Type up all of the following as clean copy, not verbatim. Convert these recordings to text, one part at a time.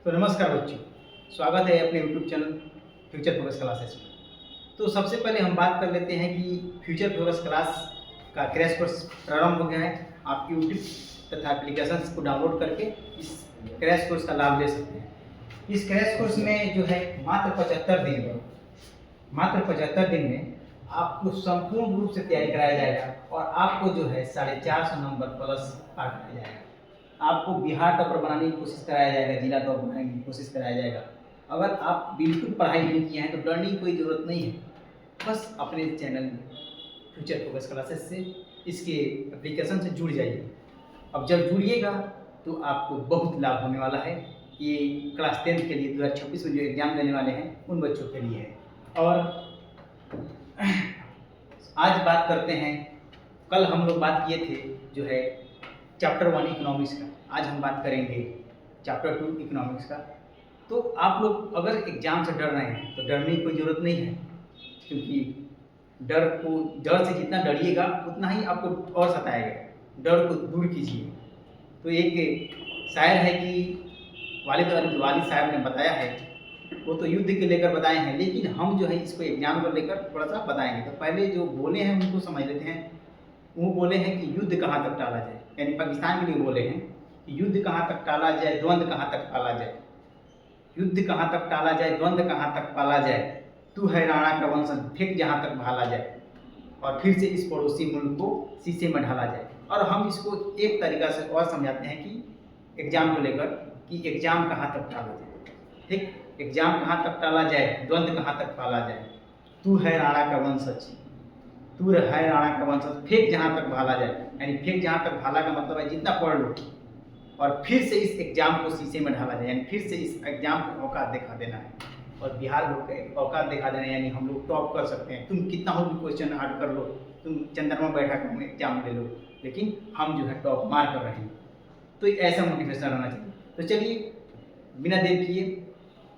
तो नमस्कार बच्चों, स्वागत है अपने YouTube channel future focus classes में। तो सबसे पहले हम बात कर लेते हैं कि फ्यूचर फोकस क्लास का क्रैश कोर्स प्रारंभ हो गया है। आप यूट्यूब तथा एप्लीकेशंस को डाउनलोड करके इस क्रैश कोर्स का लाभ ले सकते हैं। इस क्रैश कोर्स में जो है मात्र 75 दिन में आपको संपूर्ण रूप से तैयारी कराया जाएगा और आपको जो है 450 नंबर प्लस पार कराया जाएगा। आपको बिहार टॉपर बनाने की कोशिश कराया जाएगा, जिला टॉपर बनाने की कोशिश कराया जाएगा। अगर आप बिल्कुल पढ़ाई नहीं किए हैं तो डरने की कोई ज़रूरत नहीं है। बस अपने चैनल फ्यूचर फोकस क्लासेस से इसके एप्लीकेशन से जुड़ जाइए। अब जब जुड़िएगा तो आपको बहुत लाभ होने वाला है। ये क्लास 10 के लिए 2026 में जो एग्ज़ाम देने वाले हैं उन बच्चों के लिए है। और आज बात करते हैं, कल हम लोग बात किए थे जो है चैप्टर 1 इकोनॉमिक्स का। आज हम बात करेंगे चैप्टर 2 इकोनॉमिक्स का। तो आप लोग अगर एग्ज़ाम से डर रहे हैं तो डरने की कोई ज़रूरत नहीं है, क्योंकि डर से जितना डरिएगा उतना ही आपको और सताएगा। डर को दूर कीजिए। तो एक शायर है कि वालिद साहब ने बताया है, वो तो युद्ध के लेकर बताए हैं, लेकिन हम जो है इसको एग्जाम को लेकर थोड़ा सा बताएंगे। तो पहले जो बोले हैं उनको समझ लेते हैं। वो बोले हैं कि युद्ध कहाँ तक टाला जाए, यानी पाकिस्तान के लिए बोले हैं कि युद्ध कहाँ तक टाला जाए, द्वंद्व कहाँ तक पाला जाए। युद्ध कहाँ तक टाला जाए, द्वंद्व कहाँ तक पाला जाए, तू है राणा का वंशज, फेंक जहाँ तक भाला जाए, और फिर से इस पड़ोसी मुल्क को शीशे में ढाला जाए। और हम इसको एक तरीका से और समझाते हैं कि एग्जाम को लेकर कि एग्जाम कहाँ तक टाला जाए। ठीक, एग्जाम कहाँ तक टाला जाए, द्वंद्व कहाँ तक पाला जाए, तू है राणा का वंशज, तू है राणा का वंशज, फेंक जहाँ तक भाला जाए। यानी फेंक जहाँ तक भाला का मतलब है जितना पढ़ लो और फिर से इस एग्जाम को शीशे में ढाला जाए, यानी फिर से इस एग्जाम को औकात दिखा देना है। और बिहार लोग का औकात दिखा देना है, यानी हम लोग टॉप कर सकते हैं। तुम कितना हो भी क्वेश्चन हार्ड कर लो, तुम चंद्रमा बैठा कर एग्जाम ले लो, लेकिन हम जो है टॉप मार कर रहे हैं। तो ऐसा मोटिवेशन रहना चाहिए। तो चलिए बिना देर किए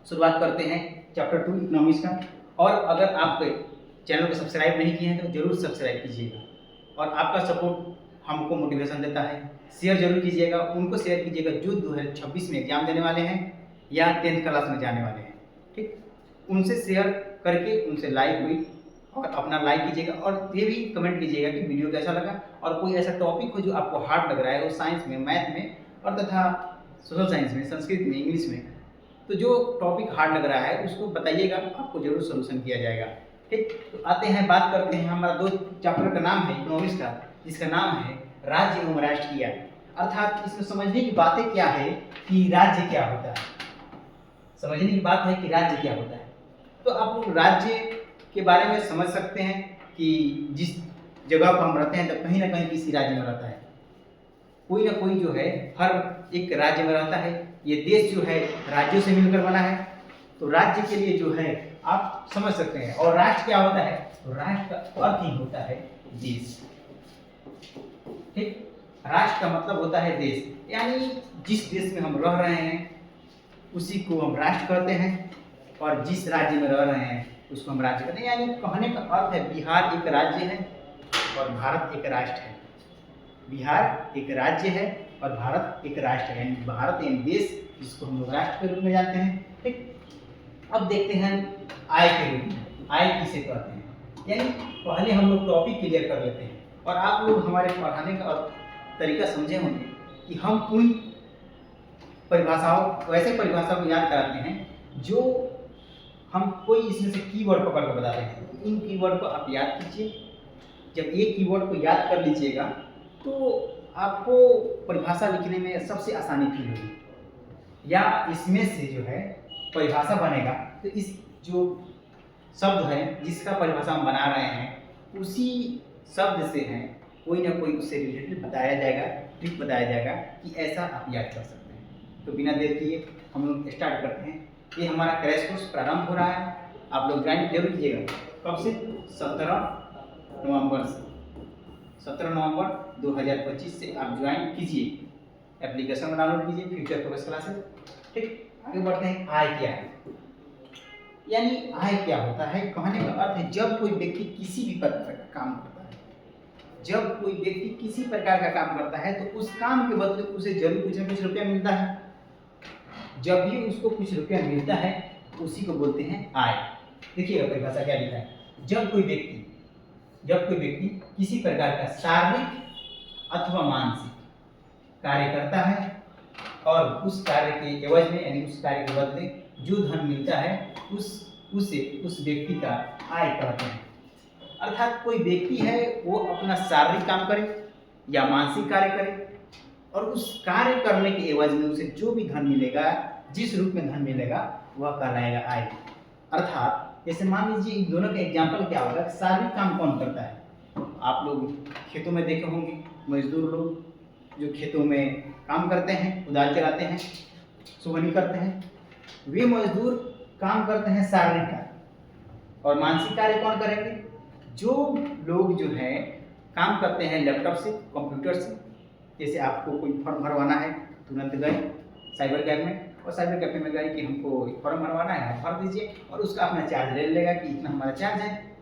शुरुआत करते हैं चैप्टर 2 इकोनॉमिक्स का। और अगर आप चैनल को सब्सक्राइब नहीं किए हैं तो जरूर सब्सक्राइब कीजिएगा, और आपका सपोर्ट हमको मोटिवेशन देता है। शेयर जरूर कीजिएगा, उनको शेयर कीजिएगा जो 2026 में एग्जाम देने वाले हैं या 10th क्लास में जाने वाले हैं। ठीक, उनसे शेयर करके उनसे लाइक हुई और अपना लाइक कीजिएगा, और ये भी कमेंट कीजिएगा कि वीडियो कैसा लगा। और कोई ऐसा टॉपिक हो जो आपको हार्ड लग रहा है, वो साइंस में, मैथ में और तथा सोशल साइंस में, संस्कृत में, इंग्लिश में, तो जो टॉपिक हार्ड लग रहा है उसको बताइएगा, आपको जरूर सोल्यूशन किया जाएगा। ठीक, तो आते हैं, बात करते हैं। हमारा 2 चैप्टर का नाम है इकोनॉमिक्स का, जिसका नाम है राज्य एवं राष्ट्रीय। अर्थात इसमें समझने की बातें क्या है कि राज्य क्या होता है, समझने की बात है कि राज्य क्या होता है। तो आप लोग राज्य के बारे में समझ सकते हैं कि जिस जगह पर हम रहते हैं तो कहीं ना कहीं किसी राज्य में रहता है, कोई ना कोई जो है हर एक राज्य में रहता है। ये देश जो है राज्यों से मिलकर बना है। तो राज्य के लिए जो है आप समझ सकते हैं। और राष्ट्र क्या होता है, तो राष्ट्र का अर्थ ही होता है देश। ठीक, राष्ट्र का मतलब होता है देश, यानी जिस देश में हम रह रहे हैं उसी को हम राष्ट्र कहते हैं, और जिस राज्य में रह रहे हैं उसको हम राज्य कहते हैं। यानी कहने का अर्थ है बिहार एक राज्य है और भारत एक राष्ट्र है। बिहार एक राज्य है और भारत एक राष्ट्र है, यानी भारत यानी देश, जिसको हम लोग राष्ट्र के रूप में जानते हैं। ठीक, अब देखते हैं आय के रूप में, आय किसे कहते हैं। यानी पहले हम लोग टॉपिक क्लियर कर लेते हैं, और आप लोग हमारे पढ़ाने का तरीका समझे होंगे कि हम उन परिभाषाओं, वैसे परिभाषाओं को याद कराते हैं जो हम कोई इसमें से कीवर्ड पकड़ कर बताते हैं। इन कीवर्ड को आप याद कीजिए। जब ये कीवर्ड को याद कर लीजिएगा तो आपको परिभाषा लिखने में सबसे आसानी फील होगी, या इसमें से जो है परिभाषा बनेगा तो इस जो शब्द है जिसका परिभाषा हम बना रहे हैं उसी शब्द से है कोई ना कोई उससे रिलेटेड बताया जाएगा, ट्रिक बताया जाएगा कि ऐसा आप याद कर सकते हैं। तो बिना देर किए हम लोग स्टार्ट करते हैं। ये हमारा क्रैश कोर्स प्रारंभ हो रहा है, आप लोग ज्वाइन जरूर कीजिएगा। कब से? 17 नवंबर से। 17 नवंबर 2025 से आप ज्वाइन कीजिए, एप्लीकेशन डाउनलोड कीजिए फ्यूचर फोकस क्लासेस। ठीक, आगे बढ़ते हैं। आय क्या है, यानी आय क्या होता है, कहने का अर्थ है जब कोई व्यक्ति किसी भी प्रकार का काम करता है, जब कोई व्यक्ति किसी प्रकार का काम करता है तो उस काम के बदले उसे जरूर कुछ न कुछ रुपया मिलता है। जब भी उसको कुछ रुपया मिलता है उसी को बोलते हैं आय। देखिएगा परिभाषा क्या लिखा है, जब कोई व्यक्ति किसी प्रकार का शारीरिक अथवा मानसिक कार्य करता है और उस कार्य के एवज में यानी उस कार्य के बदले जो धन मिलता है उस व्यक्ति का आय कहते हैं। अर्थात कोई व्यक्ति है वो अपना शारीरिक काम करे या मानसिक कार्य करे और उस कार्य करने के एवज में उसे जो भी धन मिलेगा, जिस रूप में धन मिलेगा वह कहलाएगा आय। अर्थात जैसे मान लीजिए इन दोनों का एग्जाम्पल क्या होगा, शारीरिक काम कौन करता है, आप लोग खेतों में देखे होंगे मजदूर लोग जो खेतों में काम करते हैं, कुदाल चलाते हैं, सुगनी करते हैं, वे मजदूर काम करते हैं शारीरिक कार्य। और मानसिक कार्य कौन करेंगे, जो लोग जो है काम करते हैं लैपटॉप से, कंप्यूटर से। जैसे आपको कोई फॉर्म भरवाना है, तुरंत गए साइबर कैफे में और साइबर कैफे में गए कि हमको फॉर्म भरवाना है, आप भर दीजिए और उसका अपना चार्ज ले लेगा कि इतना हमारा चार्ज है।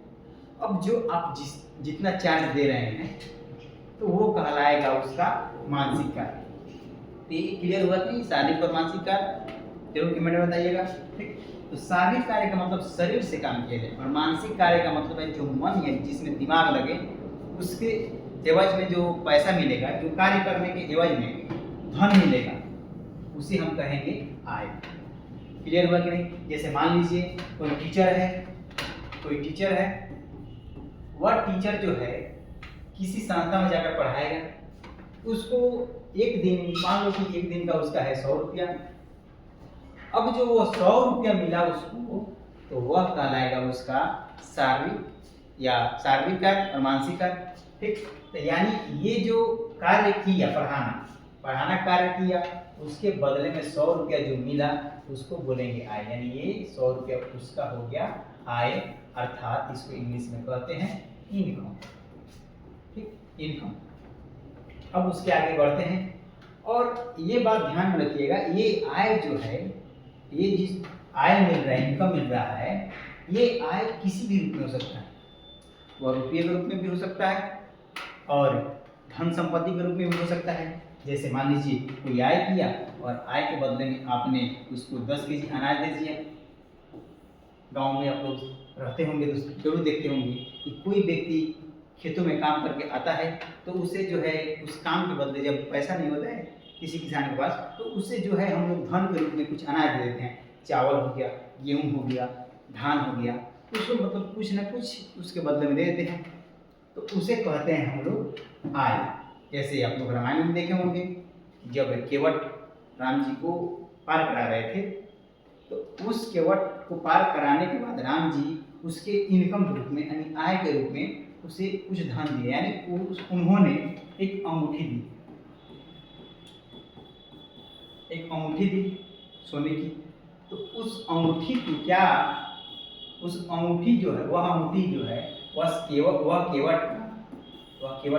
अब जो आप जितना चार्ज दे रहे हैं तो वो कहलाएगा उसका मानसिक कार्य। तो ये क्लियर हुआ कि शारीरिक और मानसिक कार्य, जरूर कमेंट में बताइएगा। ठीक, तो शारीरिक कार्य का मतलब शरीर से काम किया जाए और मानसिक कार्य का मतलब है जो मन है, जिसमें दिमाग लगे, उसके एवज में जो पैसा मिलेगा, जो कार्य करने के एवज में धन मिलेगा, उसे हम कहेंगे आय। क्लियर हुआ कि नहीं। जैसे मान लीजिए कोई टीचर है, वह टीचर जो है किसी संस्था में जाकर पढ़ाएगा, उसको एक दिन, मान लो कि एक दिन का उसका है 100 रुपया। अब जो वो 100 रुपया मिला उसको, तो वह कहलाएगा उसका शारीरिक कार्य और मानसिक कार्य। ठीक, तो यानी ये जो कार्य किया, पढ़ाना कार्य किया, उसके बदले में 100 रुपया जो मिला उसको बोलेंगे आय। यानी ये 100 रुपया उसका हो गया आय, अर्थात इसको इंग्लिश में कहते हैं इनकम। ठीक, इनकम। अब उसके आगे बढ़ते हैं और ये बात ध्यान में रखिएगा, ये आय जो है, ये जिस आय मिल रहा है, इनकम मिल रहा है, ये आय किसी भी रूप में हो सकता है। वह रुपये के रूप में भी हो सकता है और धन संपत्ति के रूप में भी हो सकता है। जैसे मान लीजिए कोई आय किया और आय के बदले में आपने उसको 10 केजी अनाज दे दिया। गांव में आप लोग रहते होंगे तो जरूर देखते होंगे कि कोई व्यक्ति खेतों में काम करके आता है तो उसे जो है उस काम के बदले, जब पैसा नहीं होता है किसी किसान के पास, तो उसे जो है हम लोग धन के रूप में कुछ अनाज दे देते हैं। चावल हो गया, गेहूँ हो गया, धान हो गया, उसको मतलब कुछ ना कुछ उसके बदले में दे देते हैं, तो उसे कहते हैं हम लोग आय। जैसे आप लोग रामायण में देखे होंगे, जब केवट राम जी को पार करा रहे थे, तो उस केवट को पार कराने के बाद राम जी उसके इनकम के रूप में, यानी आय के रूप में उसे कुछ धन दिए, यानी उन्होंने एक अंगूठी दी सोने की। तो उस अंगूठी को क्या, उस अंगूठी जो है, वह अंगूठी जो है वह केवट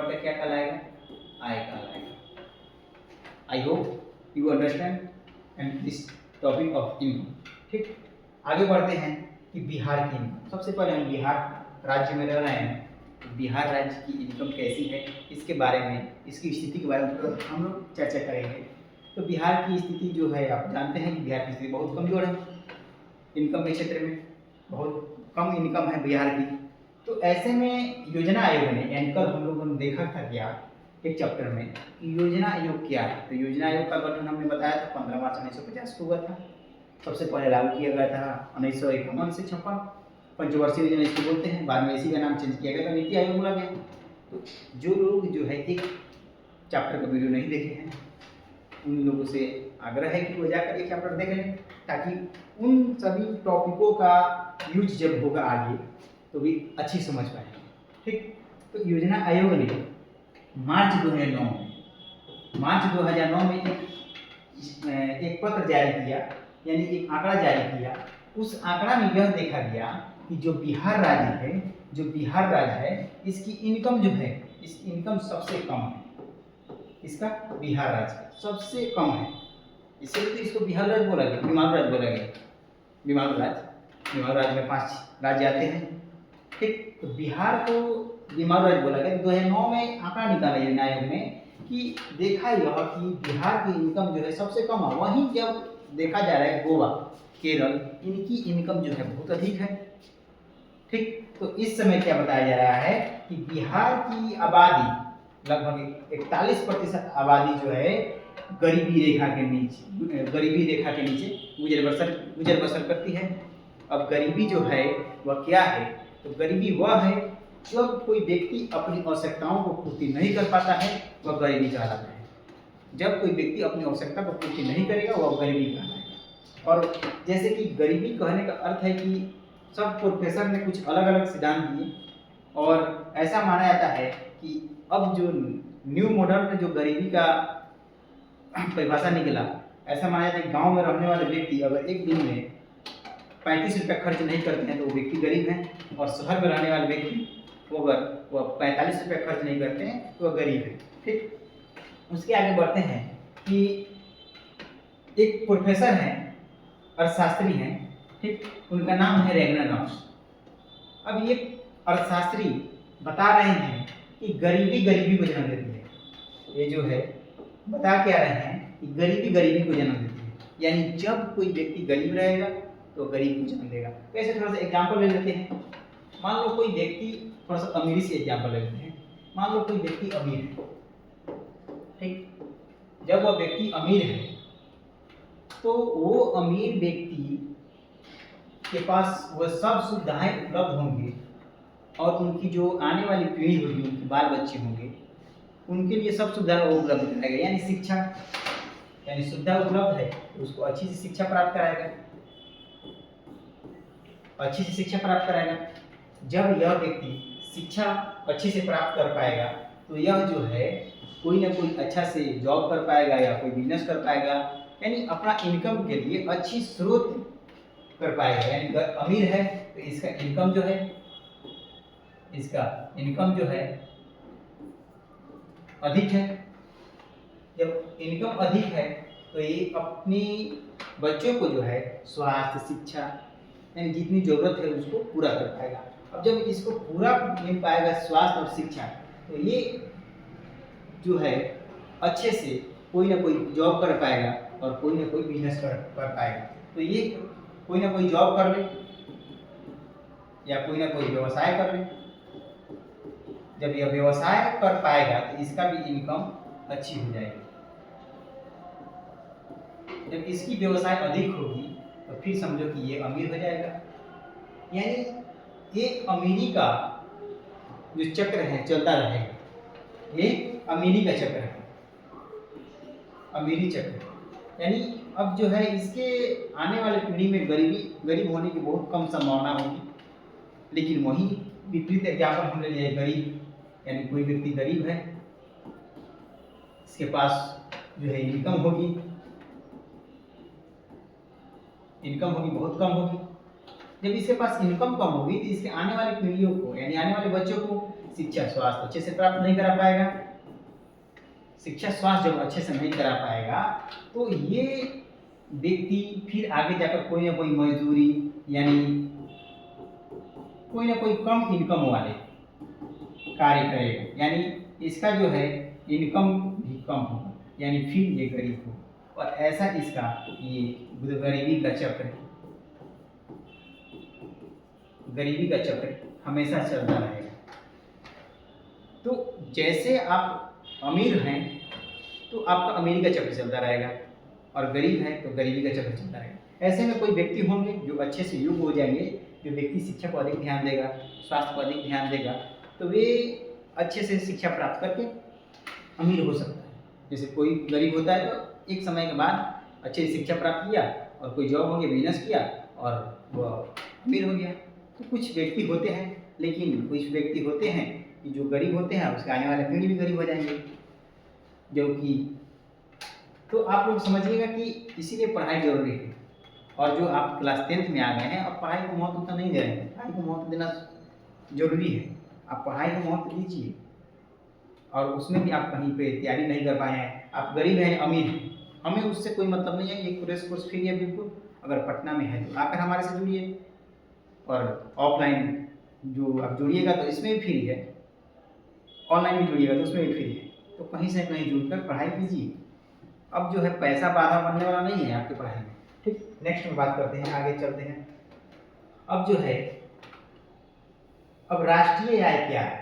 का क्या कहलाएगा, आय कहलाएगा। I hope you understand and this topic of income. ठीक, आगे बढ़ते हैं कि बिहार की इनकम। सबसे पहले हम बिहार राज्य में रह रहे हैं, तो बिहार राज्य की इनकम कैसी है, इसके बारे में, इसकी स्थिति के बारे में हम लोग चर्चा करेंगे। तो बिहार की स्थिति जो है, आप जानते हैं कि बिहार की स्थिति बहुत कमजोर है, इनकम के क्षेत्र में बहुत कम इनकम है बिहार की। तो ऐसे में योजना आयोग ने, यानी कल हम लोगों ने देखा था क्या एक चैप्टर में कि योजना आयोग क्या है। तो योजना आयोग का गठन हमने बताया था 15 मार्च 1950 को हुआ था। सबसे पहले लागू किया गया था 1951 से 56, पंचवर्षीय योजना इसको बोलते हैं। बाद में इसी का नाम चेंज किया गया था, नीति आयोग बोला गया। तो जो लोग जो है एक चैप्टर का वीडियो नहीं देखे हैं, उन लोगों से आग्रह है कि वो जाकर एक चैप्टर देख लें, ताकि उन सभी टॉपिकों का यूज जब होगा आगे तो भी अच्छी समझ पाएंगे। ठीक, तो योजना आयोग ने मार्च 2009 में एक पत्र जारी किया, यानी एक आंकड़ा जारी किया। उस आंकड़ा में यह देखा गया कि जो बिहार राज्य है, इसकी इनकम जो है, इसकी इनकम सबसे कम है। इसका बिहार राज्य सबसे कम है, इसलिए तो इसको बिहार राज्य बोला गया, बीमारू राज्य बोला गया। बीमारू राज्य में 5 राज्य आते हैं। ठीक, तो बिहार को बीमारू राज्य बोला गया। 2009 में आंकड़ा निकाला योजना आयोग ने कि देखा यह कि बिहार की इनकम जो है सबसे कम है। वहीं जब देखा जा रहा है गोवा, केरल, इनकी इनकम जो है बहुत अधिक है। ठीक, तो इस समय क्या बताया जा रहा है कि बिहार की आबादी लगभग 41% आबादी जो है गरीबी रेखा के नीचे गुजर बसर करती है। अब गरीबी जो है वह क्या है, तो गरीबी वह है जब कोई व्यक्ति अपनी आवश्यकताओं को पूर्ति नहीं कर पाता है, वह गरीबी कहलाता है। जब कोई व्यक्ति अपनी आवश्यकता को पूर्ति नहीं करेगा वह गरीबी कहलाएगा। और जैसे कि गरीबी कहने का अर्थ है कि सब प्रोफेसर ने कुछ अलग अलग सिद्धांत दिए और ऐसा माना जाता है कि अब जो न्यू मॉडर्न में जो गरीबी का परिभाषा निकला, ऐसा माना जाता है कि गाँव में रहने वाले व्यक्ति अगर एक दिन में 35 रुपये खर्च नहीं करते हैं तो वो व्यक्ति गरीब हैं, और शहर में रहने वाले व्यक्ति अगर वह 45 रुपये खर्च नहीं करते हैं तो वह गरीब है। ठीक, उसके आगे बढ़ते हैं कि एक प्रोफेसर हैं अर्थशास्त्री हैं, ठीक, उनका नाम है रैगनारॉस। अब ये अर्थशास्त्री बता रहे हैं कि गरीबी गरीबी को जन्म देती है। ये जो है बता क्या रहे हैं कि गरीबी गरीबी को जन्म देती है, यानी जब कोई व्यक्ति गरीब रहेगा तो गरीब को जन्म देगा। कैसे, थोड़ा सा एग्जाम्पल ले लेते हैं। मान लो कोई व्यक्ति, थोड़ा सा अमीरी से एग्जाम्पल ले लेते हैं। मान लो कोई व्यक्ति अमीर है, ठीक, जब वह व्यक्ति अमीर है तो वो अमीर व्यक्ति के पास वह सब सुविधाएं उपलब्ध होंगी और उनकी जो आने वाली पीढ़ी होगी, उनके बाल बच्चे होंगे, उनके लिए सब सुविधा उपलब्ध कराएगा। यानी शिक्षा, यानी सुविधा उपलब्ध है तो उसको अच्छी से शिक्षा प्राप्त कराएगा, अच्छी से शिक्षा प्राप्त कराएगा। जब यह व्यक्ति शिक्षा अच्छे से प्राप्त कर पाएगा तो यह जो है कोई ना कोई अच्छा से जॉब कर पाएगा या कोई बिजनेस कर पाएगा, यानी अपना इनकम के लिए अच्छी स्रोत कर पाएगा। यानी अगर अमीर है तो इसका इनकम जो है अधिक है। जब इनकम अधिक है तो ये अपनी बच्चों को जो है स्वास्थ्य, शिक्षा, यानी जितनी जरूरत है उसको पूरा कर पाएगा। अब जब इसको पूरा मिल पाएगा स्वास्थ्य और शिक्षा, तो ये जो है अच्छे से कोई ना कोई जॉब कर पाएगा और कोई ना कोई बिजनेस कर पाएगा। तो ये कोई ना कोई जॉब कर ले या कोई ना कोई व्यवसाय कर ले। जब यह व्यवसाय कर पाएगा तो इसका भी इनकम अच्छी हो जाएगी। जब इसकी व्यवसाय अधिक होगी तो फिर समझो कि ये अमीर हो जाएगा। यानी ये अमीरी का जो चक्र है चलता रहेगा, ये अमीरी का चक्र है, अमीरी चक्र। यानी अब जो है इसके आने वाले पीढ़ी में गरीब होने की बहुत कम संभावना होगी। लेकिन वही विपरीत एग्जाम्पल हमने लिया है, गरीब यानी कोई व्यक्ति गरीब है, इसके पास जो है इनकम होगी बहुत कम होगी। जब इसके पास इनकम कम होगी तो इसके आने वाली पीढ़ियों को, यानी आने वाले बच्चों को शिक्षा स्वास्थ्य अच्छे से प्राप्त नहीं करा पाएगा। शिक्षा स्वास्थ्य जब अच्छे से नहीं करा पाएगा तो ये व्यक्ति फिर आगे जाकर कोई ना कोई मजदूरी, यानी कोई ना कोई कम इनकम वाले कार्य करेगा, यानी इसका जो है इनकम भी कम होगा, यानी फिर ये गरीब होगा। और ऐसा इसका ये गरीबी का चक्र हमेशा चलता रहेगा। तो जैसे आप अमीर हैं तो आपका अमीरी का चक्र चलता रहेगा, और गरीब है तो गरीबी का चक्र चलता रहेगा। ऐसे में कोई व्यक्ति होंगे जो अच्छे से युग हो जाएंगे, जो व्यक्ति शिक्षा को अधिक ध्यान देगा, स्वास्थ्य को अधिक ध्यान देगा, तो वे अच्छे से शिक्षा प्राप्त करके अमीर हो सकता है। जैसे कोई गरीब होता है तो एक समय के बाद अच्छे से शिक्षा प्राप्त किया और कोई जॉब हो गया, बिजनेस किया और वह अमीर हो गया। तो कुछ व्यक्ति होते हैं, लेकिन कुछ व्यक्ति होते हैं कि जो गरीब होते हैं उसके आने वाले पीढ़ी भी गरीब हो जाएंगे। जो कि तो आप लोग समझिएगा कि इसीलिए पढ़ाई जरूरी है। और जो आप क्लास 10th में आ गए हैं, अब पढ़ाई को महत्व उतना नहीं दे रहे हैं। पढ़ाई को महत्व देना जरूरी है, आप पढ़ाई को महत्व दीजिए। और उसमें भी आप कहीं पे तैयारी नहीं कर पाए हैं, आप गरीब हैं अमीर हैं, हमें उससे कोई मतलब नहीं है। ये कोर्स फ्री है बिल्कुल। अगर पटना में है तो आकर हमारे से जुड़िए, और ऑफलाइन जो आप जुड़िएगा तो इसमें भी फ्री है, ऑनलाइन भी जुड़िएगा तो उसमें भी फ्री है। तो कहीं से कहीं जुड़कर पढ़ाई कीजिए। अब जो है पैसा बाधा बनने वाला नहीं है आपकी पढ़ाई में, नेक्स्ट में बात करते हैं, आगे चलते हैं। अब जो है, अब राष्ट्रीय आय क्या है,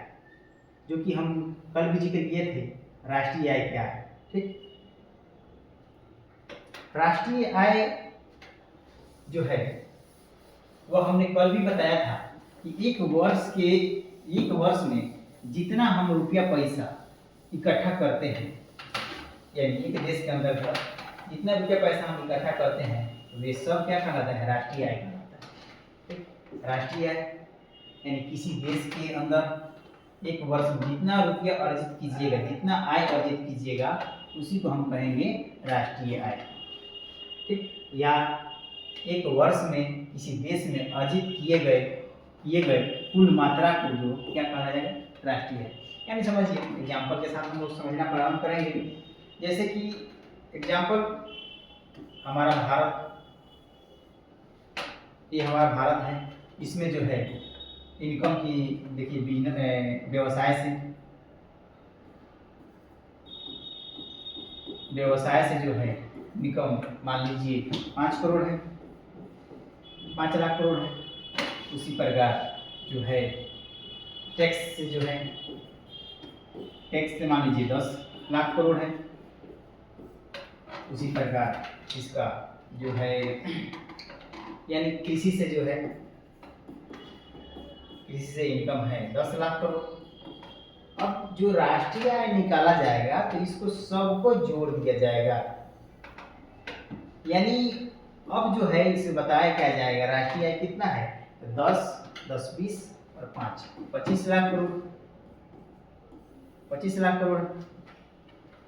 जो कि हम कल भी जिक्र किए थे। राष्ट्रीय आय क्या है, ठीक। राष्ट्रीय आय जो है वह हमने कल भी बताया था कि एक वर्ष में जितना हम रुपया पैसा इकट्ठा करते हैं, यानी एक देश के अंदर जितना रुपया पैसा हम इकट्ठा करते हैं, वे सब क्या कहलाता है, राष्ट्रीय आय कहलाता है, ठीक। राष्ट्रीय आय यानी किसी देश के अंदर एक वर्ष में जितना रुपया अर्जित कीजिएगा, जितना आय अर्जित कीजिएगा, उसी को हम कहेंगे राष्ट्रीय आय, ठीक। या एक वर्ष में किसी देश में अर्जित किए गए कुल मात्रा को जो क्या कहा जाएगा, राष्ट्रीय आय। यानी समझिए, एग्जाम्पल के साथ हम लोग समझना प्रारंभ करेंगे। जैसे कि एग्जाम्पल, हमारा भारत, ये हमारा भारत है, इसमें जो है इनकम की देखिए बिजनेस व्यवसाय से जो है इनकम मान लीजिए 5 करोड़ है, 5 लाख करोड़ है। उसी प्रकार जो है टैक्स से जो है, टैक्स से मान लीजिए 10 लाख करोड़ है। उसी प्रकार इसका जो है यानी कृषि से जो है, कृषि से इनकम है 10 लाख करोड़। अब जो राष्ट्रीय आय निकाला जाएगा तो इसको सबको जोड़ दिया जाएगा, यानी अब जो है इसे बताया क्या जाएगा, राष्ट्रीय आय कितना है, तो 10, 10, 20 और 5, 25 लाख करोड़, 25 लाख करोड़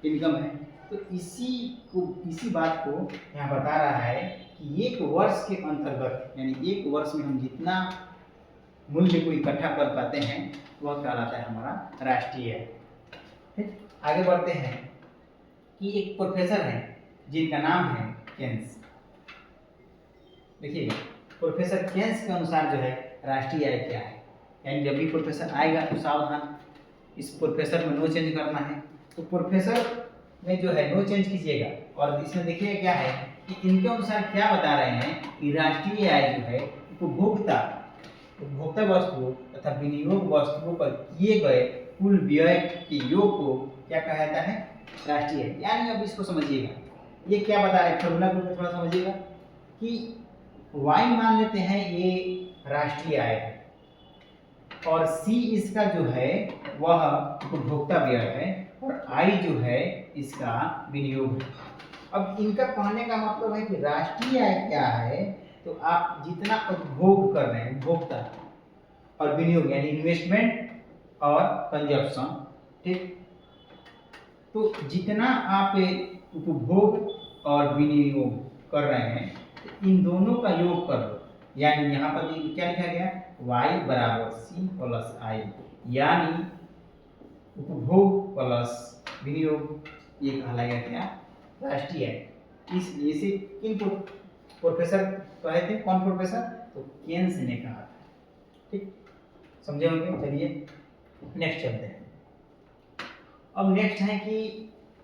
इनकम है। तो इसी बात को यहाँ बता रहा है कि एक वर्ष के अंतर्गत, यानी एक वर्ष में हम जितना मूल्य को इकट्ठा कर पाते हैं वह कहलाता है हमारा राष्ट्रीय आय, ठीक। आगे बढ़ते हैं कि एक प्रोफेसर है जिनका नाम है केन्स। देखिए, प्रोफेसर केन्स के अनुसार जो है राष्ट्रीय आय क्या है, यानी जब भी प्रोफेसर आएगा तो सावधान, इस प्रोफेसर में नो चेंज करना है। तो प्रोफेसर में जो है नो चेंज कीजिएगा, और इसमें देखिए क्या है कि इनके अनुसार क्या बता रहे हैं कि राष्ट्रीय आय जो है उपभोक्ता वस्तुओं तथा विनियोग वस्तुओं पर किए गए कुल व्यय के योग को क्या कहा जाता है, राष्ट्रीय आय। यानी अब इसको समझिएगा, ये क्या बता रहे हैं, फॉर्मूला को थोड़ा समझिएगा कि y मान लेते हैं ये राष्ट्रीय आय है, और c इसका जो है वह उपभोक्ता व्यय है, और i जो है इसका विनियोग है। अब इनका कहने का मतलब है कि राष्ट्रीय आय क्या है, तो आप जितना उपभोग कर रहे हैं, उपभोक्ता, और विनियोग यानी इन्वेस्टमेंट और कंजप्शन, ठीक। तो जितना आप उपभोग और विनियोग कर रहे हैं, तो इन दोनों का योग कर लो, यानी यहाँ पर क्या लिखा गया, y बराबर c प्लस i, यानी उपभोग प्लस विनियोग, ये कहलाएगा क्या, राष्ट्रीय आय। इसे किन प्रोफेसर कहे थे, कौन प्रोफेसर, तो केन्स ने कहा था, ठीक। समझे होंगे। चलिए नेक्स्ट चलते हैं। अब नेक्स्ट है कि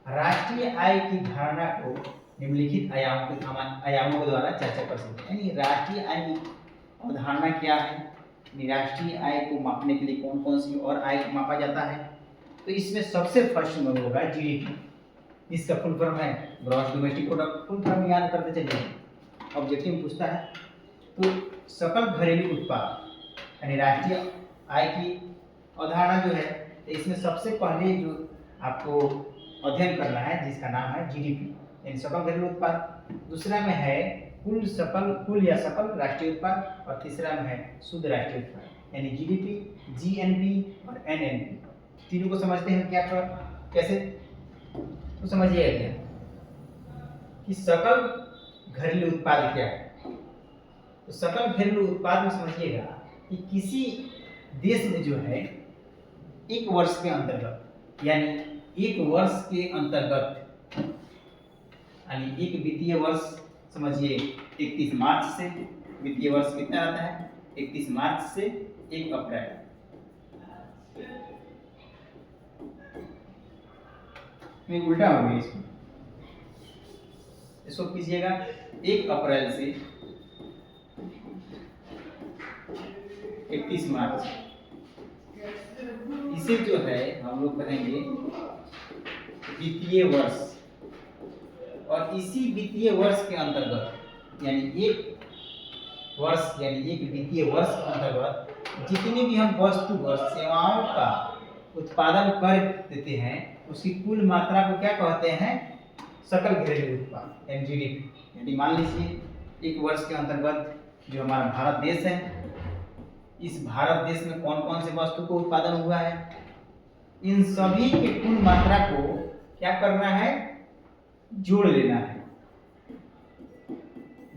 राष्ट्रीय आय की धारणा को निम्नलिखित आयामों के द्वारा चर्चा कर सकते हैं। यानी राष्ट्रीय आय की अवधारणा क्या है, राष्ट्रीय आय को मापने के लिए कौन कौन सी और आय को मापा जाता है। तो इसमें सबसे फर्स्ट में होगा जीडीपी, इसका फुल फॉर्म है gross domestic product. Full form याद करते चलिए, ऑब्जेक्टिव पूछता है। तो सकल घरेलू उत्पाद यानी राष्ट्रीय आय की अवधारणा जो है, तो इसमें सबसे पहले जो आपको अध्ययन करना है जिसका नाम है जीडीपी यानी सकल घरेलू उत्पाद। दूसरा में है कुल या सकल राष्ट्रीय उत्पाद, और तीसरा में है शुद्ध राष्ट्रीय उत्पाद यानी जीडीपी, जीएनपी और एनएनपी। तीनों को समझते हैं क्या कैसे, तो समझिएगा क्या कि सकल घरेलू उत्पाद क्या है। तो सकल घरेलू उत्पाद में समझिएगा कि किसी देश में जो है एक वर्ष के अंतर्गत, यानी एक वर्ष के अंतर्गत, यानी एक वित्तीय वर्ष समझिए 31 मार्च से, वित्तीय वर्ष कितना आता है 31 मार्च से 1 अप्रैल। उल्टा हो गया इसमें, इसको कीजिएगा 1 अप्रैल से 31 मार्च, इसे जो है हम लोग कहेंगे वित्तीय वर्ष। और इसी वित्तीय वर्ष के अंतर्गत यानी एक वित्तीय वर्ष के अंतर्गत जितने भी हम वस्तु और सेवाओं का उत्पादन कर देते हैं उसकी कुल मात्रा को क्या कहते हैं? सकल घरेलू उत्पाद यानी जीडीपी। यानी मान लीजिए एक वर्ष के अंतर्गत जो हमारा भारत देश है, इस भारत देश में कौन कौन से वस्तु को उत्पादन हुआ है, इन सभी के कुल मात्रा को क्या करना है? जोड़ लेना है।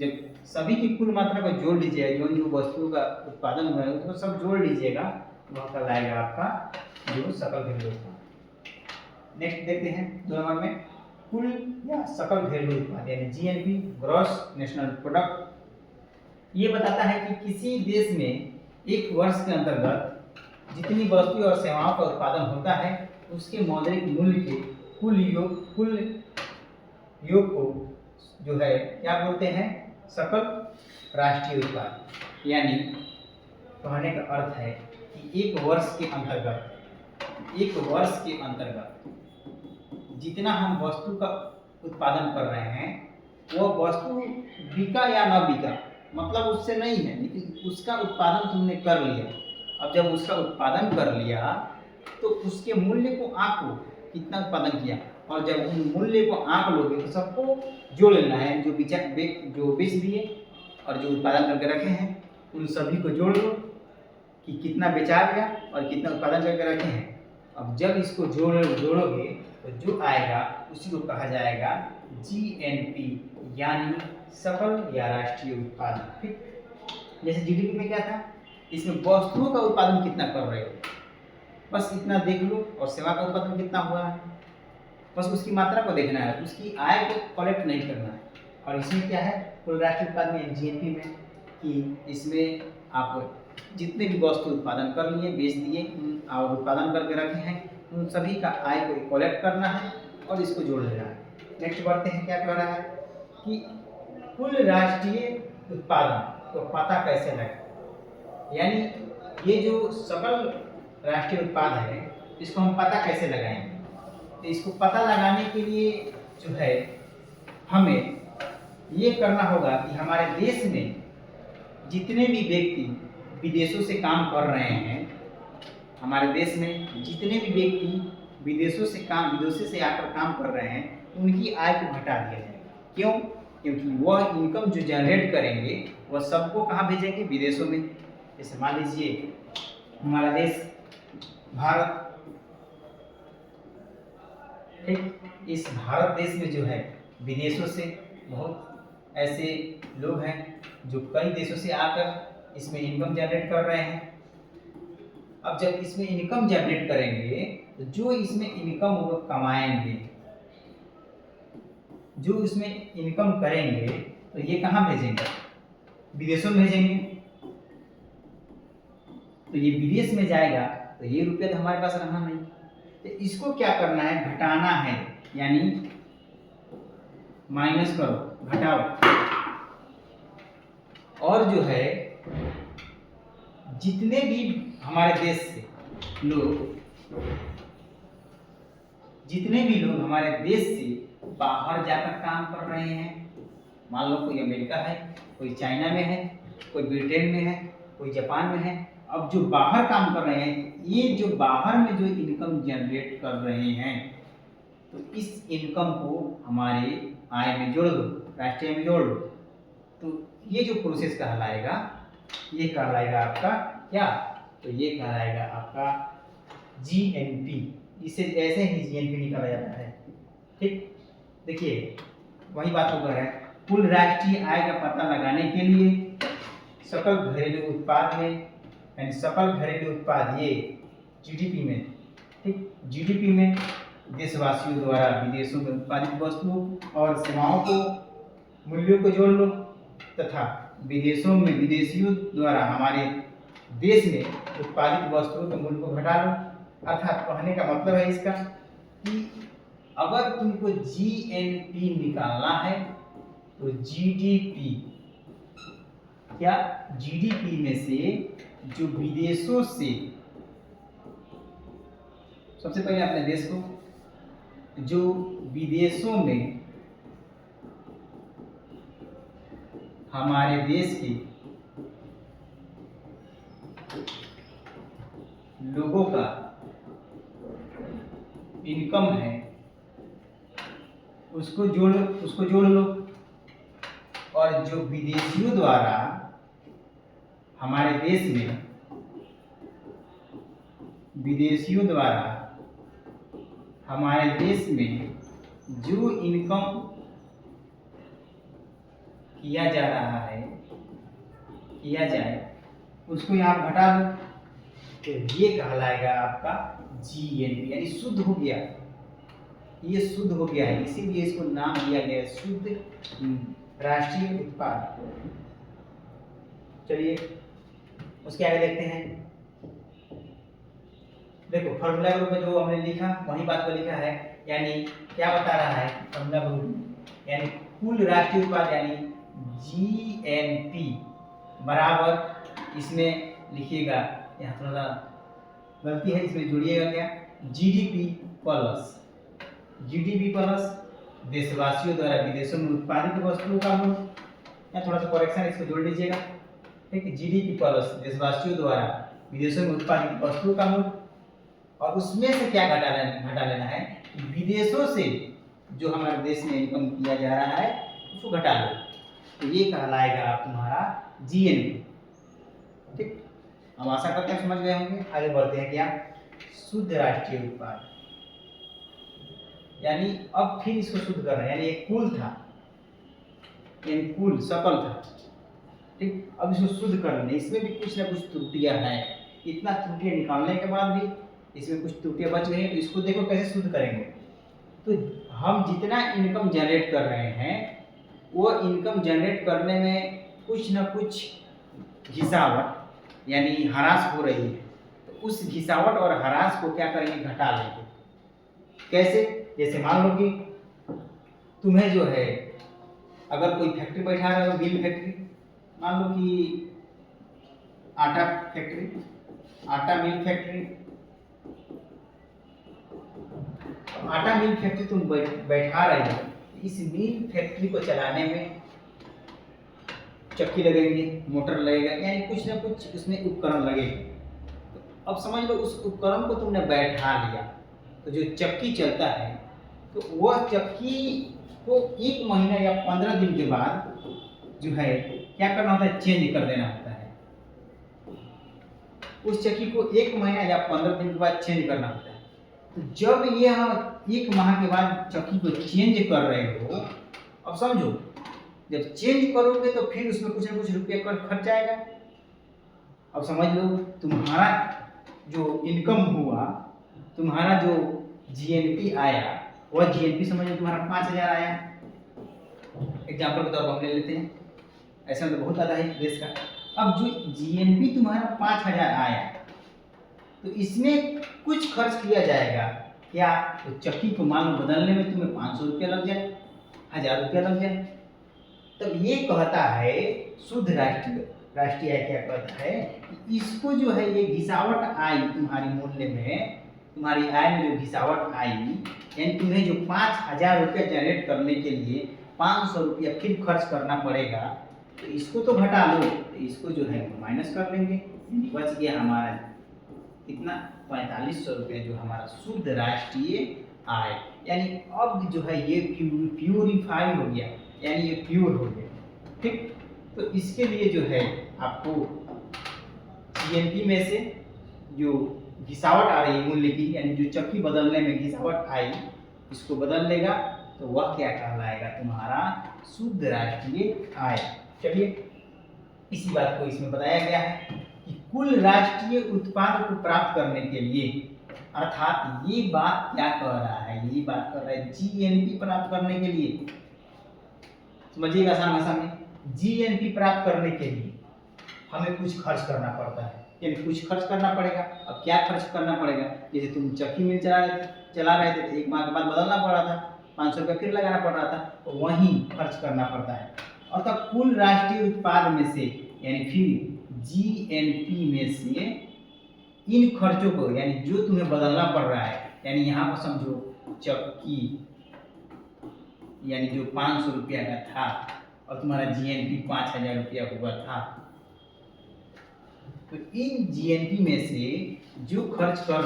जब सभी की कुल मात्रा को जोड़ लीजिएगा, जो वस्तुओं का उत्पादन हुआ है उसको सब जोड़ लीजिएगा, वह कल आएगा आपका जो सकल घरेलू उत्पाद। नेक्स्ट देखते हैं 2 नंबर में कुल या सकल घरेलू उत्पाद यानी जीएनपी, ग्रॉस नेशनल प्रोडक्ट। ये बताता है कि किसी देश में एक वर्ष के अंतर्गत जितनी वस्तु और सेवाओं का उत्पादन होता है उसके मौद्रिक मूल्य के कुल योग को जो है क्या बोलते हैं? सकल राष्ट्रीय उत्पाद। यानी कहने का अर्थ है कि एक वर्ष के अंतर्गत जितना हम वस्तु का उत्पादन कर रहे हैं वह वस्तु बिका या न बिका मतलब उससे नहीं है, लेकिन उसका उत्पादन तुमने कर लिया। अब जब उसका उत्पादन कर लिया तो उसके मूल्य को आंको, कितना उत्पादन किया, और जब उन मूल्य को आंक लोगे तो सबको जोड़ लेना है। जो बेच दिए और जो उत्पादन करके रखे हैं उन सभी को जोड़ लो कि कितना बेचा गया और कितना उत्पादन करके रखे हैं। अब जब इसको जोड़ोगे तो जो आएगा उसी को कहा जाएगा जीएनपी यानी सकल या राष्ट्रीय उत्पाद। ठीक, जैसे जीडीपी में क्या था, इसमें वस्तुओं का उत्पादन कितना कर रहे हो बस इतना देख लो, और सेवा का उत्पादन कितना हुआ है बस उसकी मात्रा को देखना है, उसकी आय को कलेक्ट नहीं करना है। और इसमें क्या है कुल राष्ट्रीय उत्पाद में जीएनपी में कि इसमें आप जितने भी वस्तु उत्पादन कर लिए, बेच दिए और उत्पादन करके रखे हैं उन सभी का आय को कलेक्ट करना है और इसको जोड़ लेना है। नेक्स्ट बढ़ते हैं, क्या कह रहा है कि कुल राष्ट्रीय उत्पादन को पता कैसे लगे, यानी ये जो सकल राष्ट्रीय उत्पाद है इसको हम पता कैसे लगाएंगे। तो इसको पता लगाने के लिए जो है हमें ये करना होगा कि हमारे देश में जितने भी व्यक्ति विदेशों से काम कर रहे हैं, हमारे देश में जितने भी व्यक्ति विदेशों से आकर काम कर रहे हैं उनकी आय को घटा दिया जाएगा। क्यों? क्योंकि वह इनकम जो जनरेट करेंगे वह सबको कहाँ भेजेंगे? विदेशों में। जैसे मान लीजिए हमारा देश भारत, ठीक, इस भारत देश में जो है विदेशों से बहुत ऐसे लोग हैं जो कई देशों से आकर इसमें इनकम जनरेट कर रहे हैं। अब जब इसमें इनकम जनरेट करेंगे तो जो इसमें इनकम वो कमाएंगे, जो इसमें इनकम करेंगे तो ये कहाँ भेजेंगे? विदेशों में भेजेंगे। तो ये विदेश में जाएगा तो ये रुपया तो हमारे पास रहना नहीं। तो इसको क्या करना है? घटाना है, यानी माइनस करो, घटाओ। और जो है जितने भी हमारे देश से हमारे देश से बाहर जाकर काम कर रहे हैं, मान लो कोई अमेरिका है, कोई चाइना में है, कोई ब्रिटेन में है, कोई जापान में है। अब जो बाहर काम कर रहे हैं, ये जो बाहर में जो इनकम जनरेट कर रहे हैं तो इस इनकम को हमारे आय में जोड़ दो, राष्ट्रीय में जोड़ दो। तो ये जो प्रोसेस कहलाएगा ये कहलाएगा आपका क्या? तो ये कहलाएगा आपका जीएनपी। इसे ऐसे ही जीएनपी निकाला जाता है। ठीक, देखिए वही बात हो रहा है। कुल राष्ट्रीय आय का पता लगाने के लिए सकल घरेलू उत्पाद में, यानी सकल घरेलू उत्पाद ये जीडीपी में, ठीक, जीडीपी में देशवासियों द्वारा विदेशों में उत्पादित वस्तुओं और सेवाओं को मूल्यों को जोड़ लो तथा विदेशों में विदेशियों द्वारा हमारे देश में उत्पादित वस्तुओं के मूल्य को घटा लो। अर्थात कहने का मतलब है इसका कि अगर तुमको जीएनपी निकालना है तो जीडीपी, क्या जीडीपी में से जो विदेशों से, सबसे पहले अपने देश को, जो विदेशों में हमारे देश के लोगों का इनकम है उसको जोड़ लो, और जो विदेशियों द्वारा हमारे देश में, विदेशियों द्वारा हमारे देश में जो इनकम किया जा रहा है, किया जाए, उसको यहाँ घटा लो, तो ये कहलाएगा आपका जीएनपी, यानी शुद्ध हो गया, ये शुद्ध हो गया है, इसीलिए इसको नाम दिया गया है शुद्ध राष्ट्रीय उत्पाद। चलिए उसके आगे देखते हैं। देखो फॉर्मूला ग्रुप में जो हमने लिखा वही बात को लिखा है, यानी क्या बता रहा है फॉर्मूला ग्रुप, यानी कुल राष्ट्रीय उत्पाद यानी जीएनपी बराबर, इसमें लिखिएगा, यहाँ थोड़ा गलती है, इसमें जोड़िएगा क्या, जीडीपी प्लस, जीडीपी प्लस देशवासियों द्वारा विदेशों में उत्पादित वस्तुओं का मूल्य, या थोड़ा सा करेक्शन इसको जोड़ लीजिएगा, ठीक है, जीडीपी प्लस देशवासियों द्वारा विदेशों में उत्पादित वस्तुओं का मूल्य, और उसमें से क्या घटा लेना है, विदेशों से जो हमारे देश में इनकम किया जा रहा है उसको घटा लो, तो ये कहलाएगा तुम्हारा जीएनपी। ठीक, हम आशा करते हैं समझ गए होंगे। आगे बढ़ते हैं, क्या शुद्ध राष्ट्रीय उत्पाद, यानी अब फिर इसको शुद्ध करना है, यानी एक कुल था, यानी कुल सकल था, ठीक, अब इसको शुद्ध करना है, इसमें भी कुछ ना कुछ त्रुटियां हैं, इतना त्रुटियां निकालने के बाद भी इसमें कुछ त्रुटियां बच गई हैं, तो इसको देखो कैसे शुद्ध करेंगे। तो हम जितना इनकम जनरेट कर रहे हैं वो इनकम जनरेट करने में कुछ ना कुछ घिसावट यानी ह्रास हो रही है, तो उस घिसावट और ह्रास को क्या करेंगे, घटा लेंगे। कैसे, जैसे मान लो कि तुम्हें जो है अगर कोई फैक्ट्री बैठा रहे हो, मिल फैक्ट्री, मान लो कि आटा फैक्ट्री, आटा मिल फैक्ट्री, आटा मिल फैक्ट्री तुम बैठा रहे हो, इस मिल फैक्ट्री को चलाने में चक्की लगेंगे, मोटर लगेगा, यानी कुछ ना कुछ उसमें उपकरण लगेगा। तो अब समझ लो उस उपकरण को तुमने बैठा लिया, तो जो चक्की चलता है तो वह चक्की को 1 महीना या 15 दिन के बाद जो है क्या करना होता है, चेंज कर देना होता है। उस चक्की को 1 महीना या 15 दिन के बाद चेंज करना होता है। तो जब यह 1 माह के बाद चक्की को चेंज कर रहे हो, अब समझो जब चेंज करोगे तो फिर उसमें कुछ ना कुछ रुपये खर्च आएगा। अब समझ लो तुम्हारा जो इनकम हुआ, तुम्हारा जो जीएनपी आया, वह जीएनपी समझ लो तुम्हारा 5000 आया, एग्जाम्पल के तौर पर हम ले लेते हैं, ऐसा तो बहुत ज़्यादा है देश का। अब जो जीएनपी तुम्हारा 5000 आया, तो इसमें कुछ खर्च किया जाएगा, क्या, तो चक्की को मान लो बदलने में तुम्हें 500 रुपया लग जाए, 1000 रुपया लग जाए, तब ये कहता है शुद्ध राष्ट्रीय आय क्या कहता है कि इसको जो है ये घिसावट आई तुम्हारी मूल्य में, तुम्हारी आय में जो घिसावट आई, यानी तुम्हें जो 5000 रुपया जनरेट करने के लिए 500 रुपया फिर खर्च करना पड़ेगा, तो इसको तो घटा लो, तो इसको जो है माइनस कर लेंगे, बच गया हमारा कितना, 4500 रुपये जो हमारा शुद्ध राष्ट्रीय आय, यानी अब जो है ये प्यूरिफाई हो गया, यानी ये प्योर हो गया। ठीक, तो इसके लिए जो है आपको जीएनपी में से जो घिसावट आ रही है मूल्य की, यानी जो चक्की बदलने में घिसावट आई, इसको बदल लेगा, तो वह क्या कहलाएगा, तुम्हारा शुद्ध राष्ट्रीय आय। चलिए इसी बात को इसमें बताया गया है कि कुल राष्ट्रीय उत्पाद को प्राप्त करने के लिए, अर्थात ये बात क्या कह रहा है, ये बात कर रहा है जीएनपी प्राप्त करने के लिए, समझिएगा आसान भाषा में, जीएनपी प्राप्त करने के लिए हमें कुछ खर्च करना पड़ता है, यानी कुछ खर्च करना पड़ेगा। अब क्या खर्च करना पड़ेगा, जैसे तुम चक्की मिल चला रहे थे तो 1 माह के बाद बदलना पड़ा था, ₹500 फिर लगाना पड़ रहा था, तो वहीं खर्च करना पड़ता है। अर्थात कुल राष्ट्रीय उत्पाद में से यानी फिर जीएनपी में से इन खर्चों को यानी जो तुम्हें बदलना पड़ रहा है, यानी यहाँ पर समझो चक्की यानी जो ₹500 का था और तुम्हारा जीएनपी ₹5000 हुआ था, तो इन जीएनपी में से जो खर्च कर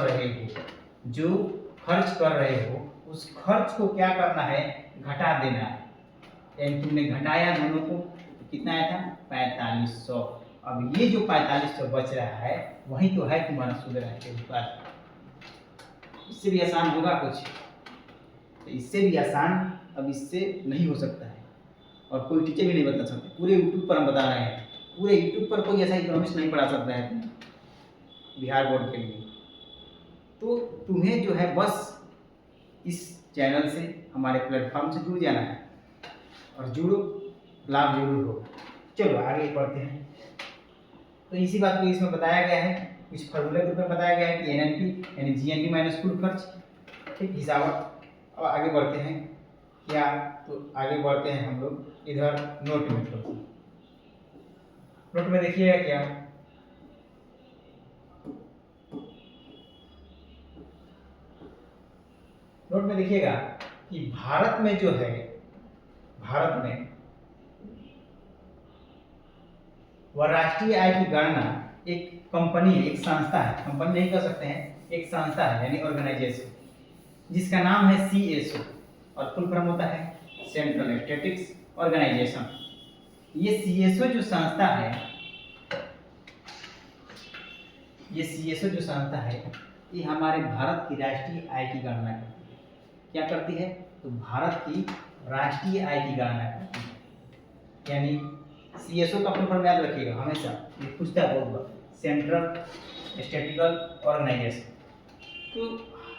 रहे हो उस खर्च को क्या करना है, घटा देना है। यानी तुमने घटाया दोनों को, तो कितना आया था 4500। अब ये जो 4500 बच रहा है वही तो है तुम्हारा शुद्ध राष्ट्रीय उत्पाद। इससे भी आसान होगा कुछ? तो इससे भी आसान अब इससे नहीं हो सकता है, और कोई टीचर भी नहीं बता सकते। पूरे यूट्यूब पर हम बता रहे हैं, पूरे यूट्यूब पर कोई ऐसा इकोनॉमिक्स नहीं पढ़ा सकता है बिहार बोर्ड के लिए। तो तुम्हें जो है बस इस चैनल से, हमारे प्लेटफॉर्म से जुड़ जाना है, और जुड़ो, लाभ जरूर हो। चलो आगे बढ़ते हैं। तो इसी बात को इसमें बताया गया है, कुछ फॉर्मूले के रूप में बताया गया है कि एनएनपी यानी जीएनपी माइनस कुल खर्च, ठीक हिसाब। अब आगे बढ़ते हैं क्या, तो आगे बढ़ते हैं हम लोग इधर नोट में। नोट में देखिएगा क्या, नोट में देखिएगा कि भारत में जो है, भारत में वह राष्ट्रीय आय की गणना एक कंपनी है, एक संस्था है, कंपनी नहीं कह सकते हैं, एक संस्था है यानी ऑर्गेनाइजेशन, जिसका नाम है सीएसओ, और फुल फॉर्म होता है सेंट्रल स्टैटिस्टिक्स ऑर्गेनाइजेशन। ये सीएसओ जो संस्था है, ये हमारे भारत की राष्ट्रीय आय की गणना करती है। क्या करती है? तो भारत की राष्ट्रीय आय की गणना करती है। यानी सीएसओ का फुल फॉर्म याद रखिएगा हमेशा, ये पूछता है बहुत बार, सेंट्रल स्टैटिस्टिकल ऑर्गेनाइजेशन। तो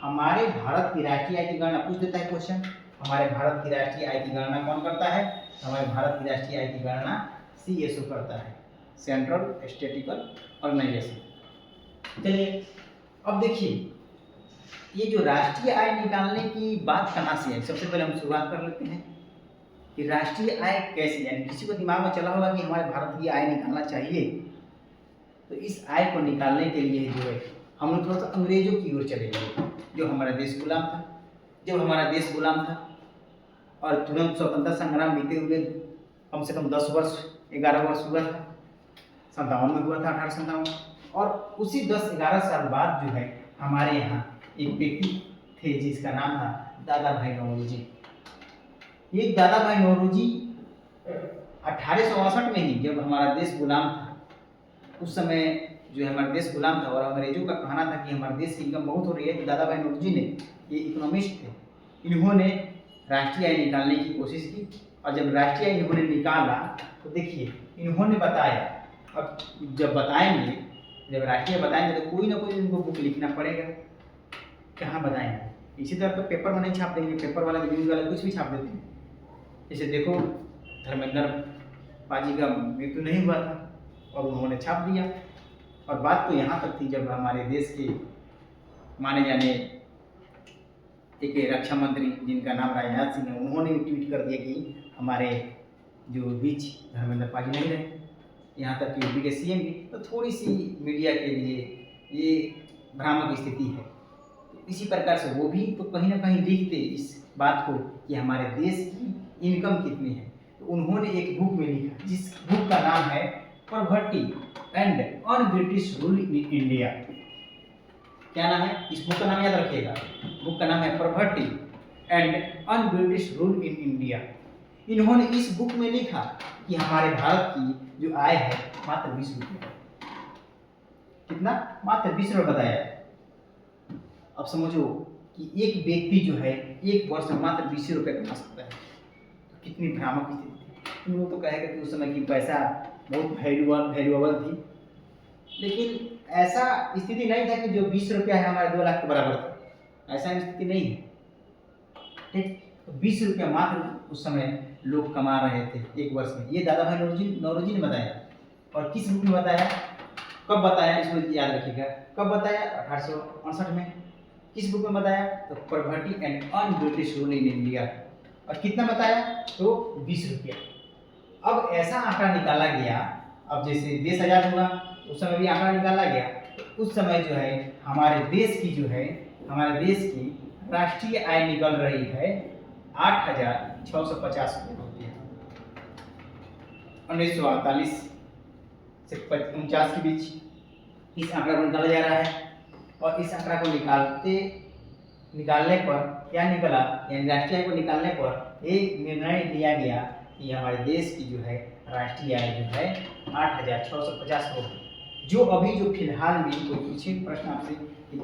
हमारे भारत की राष्ट्रीय आय की गणना पूछ देता है क्वेश्चन, हमारे भारत की राष्ट्रीय आय की गणना कौन करता है? हमारे भारत की राष्ट्रीय आय की गणना सीएसओ करता है, सेंट्रल स्टैटिस्टिकल ऑर्गेनाइजेशन। चलिए अब देखिए, ये जो राष्ट्रीय आय निकालने की बात कहाँ से है, सबसे पहले हम शुरुआत कर लेते हैं कि राष्ट्रीय आय कैसे, यानी किसी को दिमाग में चला होगा कि हमारे भारत की आय निकालना चाहिए, तो इस आय को निकालने के लिए जो है हम लोग थोड़ा सा अंग्रेजों की ओर चले गए। जो हमारा देश गुलाम था, जब हमारा देश गुलाम था और तुरंत स्वतंत्रता संग्राम बीते हुए कम से कम 10 वर्ष 11 वर्ष हुआ था, 57 में हुआ था, 1857, और उसी 10-11 साल बाद जो है हमारे यहाँ एक व्यक्ति थे जिसका नाम था दादा भाई नौरोजी। ये दादा भाई नौरोजी 1862 में ही, जब हमारा देश गुलाम था, उस समय जो हमारा देश गुलाम था और अंग्रेजों का कहना था कि हमारे देश की इनकम बहुत हो रही है, तो दादा भाई नौरोजी ने, ये इकोनॉमिस्ट थे, इन्होंने राष्ट्रीय आय निकालने की कोशिश की। और जब राष्ट्रीय आय इन्होंने निकाला तो देखिए इन्होंने बताया, अब जब बताएंगे, जब राष्ट्रीय बताएंगे तो कोई ना कोई इनको बुक लिखना पड़ेगा। कहाँ बताएंगे? इसी तरह तो पेपर में नहीं छाप देंगे, पेपर वाला न्यूज़ वाला कुछ भी छाप देते हैं। जैसे देखो धर्मेंद्र पाजी का मृत्यु नहीं हुआ था और उन्होंने छाप दिया। और बात तो यहाँ तक थी जब हमारे देश के माने जाने एक रक्षा मंत्री जिनका नाम राजनाथ सिंह है, उन्होंने भी ट्वीट कर दिया कि हमारे जो बीच धर्मेंद्र पाजी नहीं रहे, यहाँ तक कि यूपी के सीएम भी। तो थोड़ी सी मीडिया के लिए ये भ्रामक स्थिति है। तो इसी प्रकार से वो भी तो कहीं ना कहीं लिखते इस बात को कि हमारे देश की इनकम कितनी है। तो उन्होंने एक बुक में लिखा, जिस बुक का नाम है poverty and un British rule in India. क्या नाम है इस बुक का? नाम याद रखिएगा, बुक का नाम है poverty and un British rule in India. इन्होंने इस बुक में लिखा कि हमारे भारत की जो आय है मात्र 20 रुपये। कितना? मात्र 20 रुपये बताया। अब समझो कि एक व्यक्ति जो है एक वर्ष में मात्र 20 रुपये कमा सकता है, तो कितनी भ्रामक स्थिति। वो तो कहेगा कि उस समय की पैसा बहुत वैल्यूएबल थी, लेकिन ऐसा स्थिति नहीं था कि जो 20 रुपया है हमारे 2 लाख के बराबर था, ऐसा स्थिति नहीं है। ठीक, तो 20 रुपया मात्र उस समय लोग कमा रहे थे एक वर्ष में। ये दादा भाई नौरोजी ने बताया। और किस बुक में बताया, कब बताया, इसमें याद रखिएगा, कब बताया? 1868 में। किस बुक में बताया? तो poverty and un British rule in India. और कितना बताया तो 20 रुपया। अब ऐसा आंकड़ा निकाला गया, अब जैसे देश आजाद हुआ उस समय भी आंकड़ा निकाला गया, तो उस समय जो है हमारे देश की राष्ट्रीय आय निकल रही है 8,650 रुपये। 1948 से 49 के बीच इस आंकड़ा को निकाला जा रहा है। और इस आंकड़ा को निकालने पर क्या निकला, यानी राष्ट्रीय आय को निकालने पर एक निर्णय लिया गया कि हमारे देश की जो है राष्ट्रीय आय जो है 8,650 होगी। जो अभी जो फिलहाल में कोई पूछे प्रश्न आपसे कि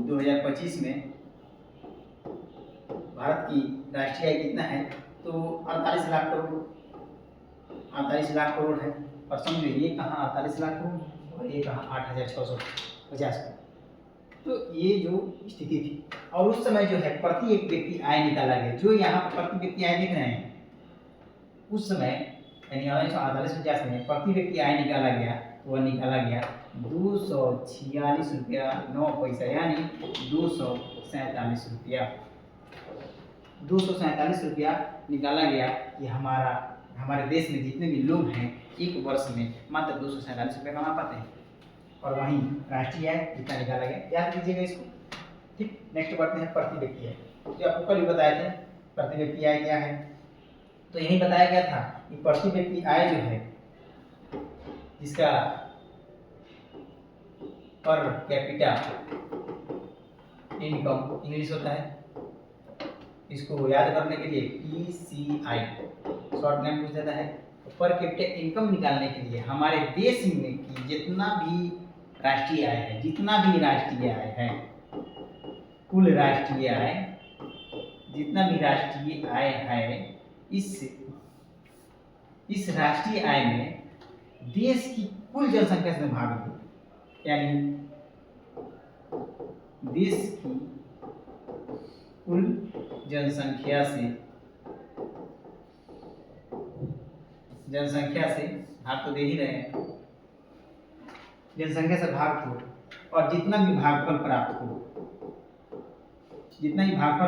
2025 में भारत की राष्ट्रीय आय कितना है, तो 48 लाख करोड़ है। और समझो ये कहाँ 48 लाख करोड़ और ये कहाँ 8,650 करोड़। तो ये जो स्थिति थी, और उस समय जो है प्रति एक व्यक्ति आय निकाला गया। जो यहाँ पर प्रति व्यक्ति आय देख रहे हैं, उस समय यानी 1948-50 में प्रति व्यक्ति आय निकाला गया, तो वह निकाला गया 246 रुपया 9 पैसा, यानी 247 रुपया। 247 रुपया निकाला गया कि हमारे देश में जितने भी लोग हैं एक वर्ष में मात्र 247 रुपये कमा पाते हैं। और वहीं राष्ट्रीय आय कितना निकाला गया, याद कीजिएगा इसको। ठीक, नेक्स्ट बढ़ते हैं प्रति व्यक्ति आय। तो आपको कल भी बताए थे प्रति व्यक्ति आय क्या है, तो यही बताया गया था कि प्रति व्यक्ति आय जो है जिसका पर कैपिटा इनकम इंग्लिश होता है, इसको याद करने के लिए PCI शॉर्ट नेम पूछ देता है। तो पर कैपिटा इनकम निकालने के लिए हमारे देश में की जितना भी राष्ट्रीय आय है, कुल राष्ट्रीय आय, जितना भी राष्ट्रीय आय है, इस राष्ट्रीय आय में देश की कुल जनसंख्या से भाग दो, यानी देश की कुल जनसंख्या से भाग तो दे ही रहे हैं, जनसंख्या से भाग दो, और जितना भी भागफल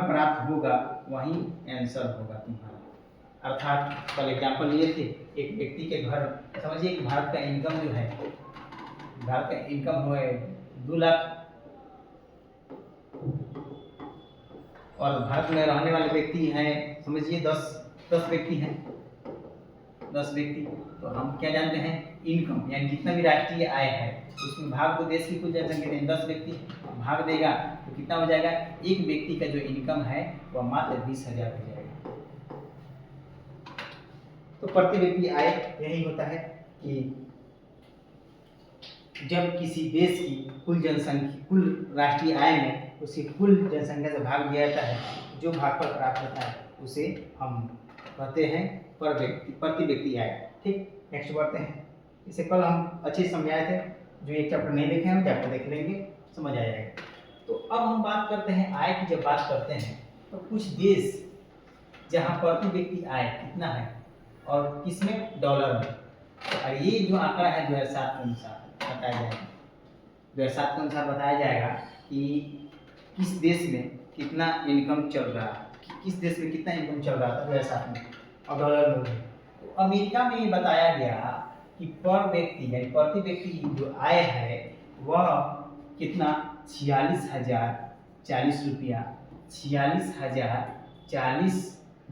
प्राप्त होगा वही आंसर होगा तुम्हारा। अर्थात कल एग्जाम्पल लिए थे, एक व्यक्ति के घर, समझिए कि भारत का इनकम जो है, भारत का इनकम हुआ 2 लाख, और भारत में रहने वाले व्यक्ति हैं समझिए 10 व्यक्ति हैं, 10 व्यक्ति। तो हम क्या जानते हैं, इनकम यानी जितना भी राष्ट्रीय आय है उसमें भाग तो देश की कुल जनसंख्या 10 व्यक्ति भाग देगा तो कितना हो जाएगा, एक व्यक्ति का जो इनकम है वह मात्र 20,000 हो जाएगा। तो प्रति व्यक्ति आय यही होता है कि जब किसी देश की कुल राष्ट्रीय आय में उसकी कुल जनसंख्या से भाग दिया जाता है, जो भागफल प्राप्त होता है उसे हम कहते हैं प्रति व्यक्ति आय। ठीक, नेक्स्ट बढ़ते हैं। इसे कल हम अच्छे समझाए थे, जो एक चैप्टर नहीं देखे हैं चैप्टर देख लेंगे, समझ आ जाएगा। तो अब हम बात करते हैं आय की। जब बात करते हैं तो कुछ देश जहाँ प्रति व्यक्ति आय कितना है और किसमें, डॉलर में। और ये जो आंकड़ा है 2007 के अनुसार बताया जाएगा, 2007 के अनुसार बताया जाएगा कि किस देश में कितना इनकम चल रहा है, किस देश में कितना इनकम चल रहा था 2007 में, और डॉलर में। तो अमेरिका में ये बताया गया कि पर व्यक्ति यानी प्रति व्यक्ति जो आय है वह कितना, 46,040 रुपया, 46,040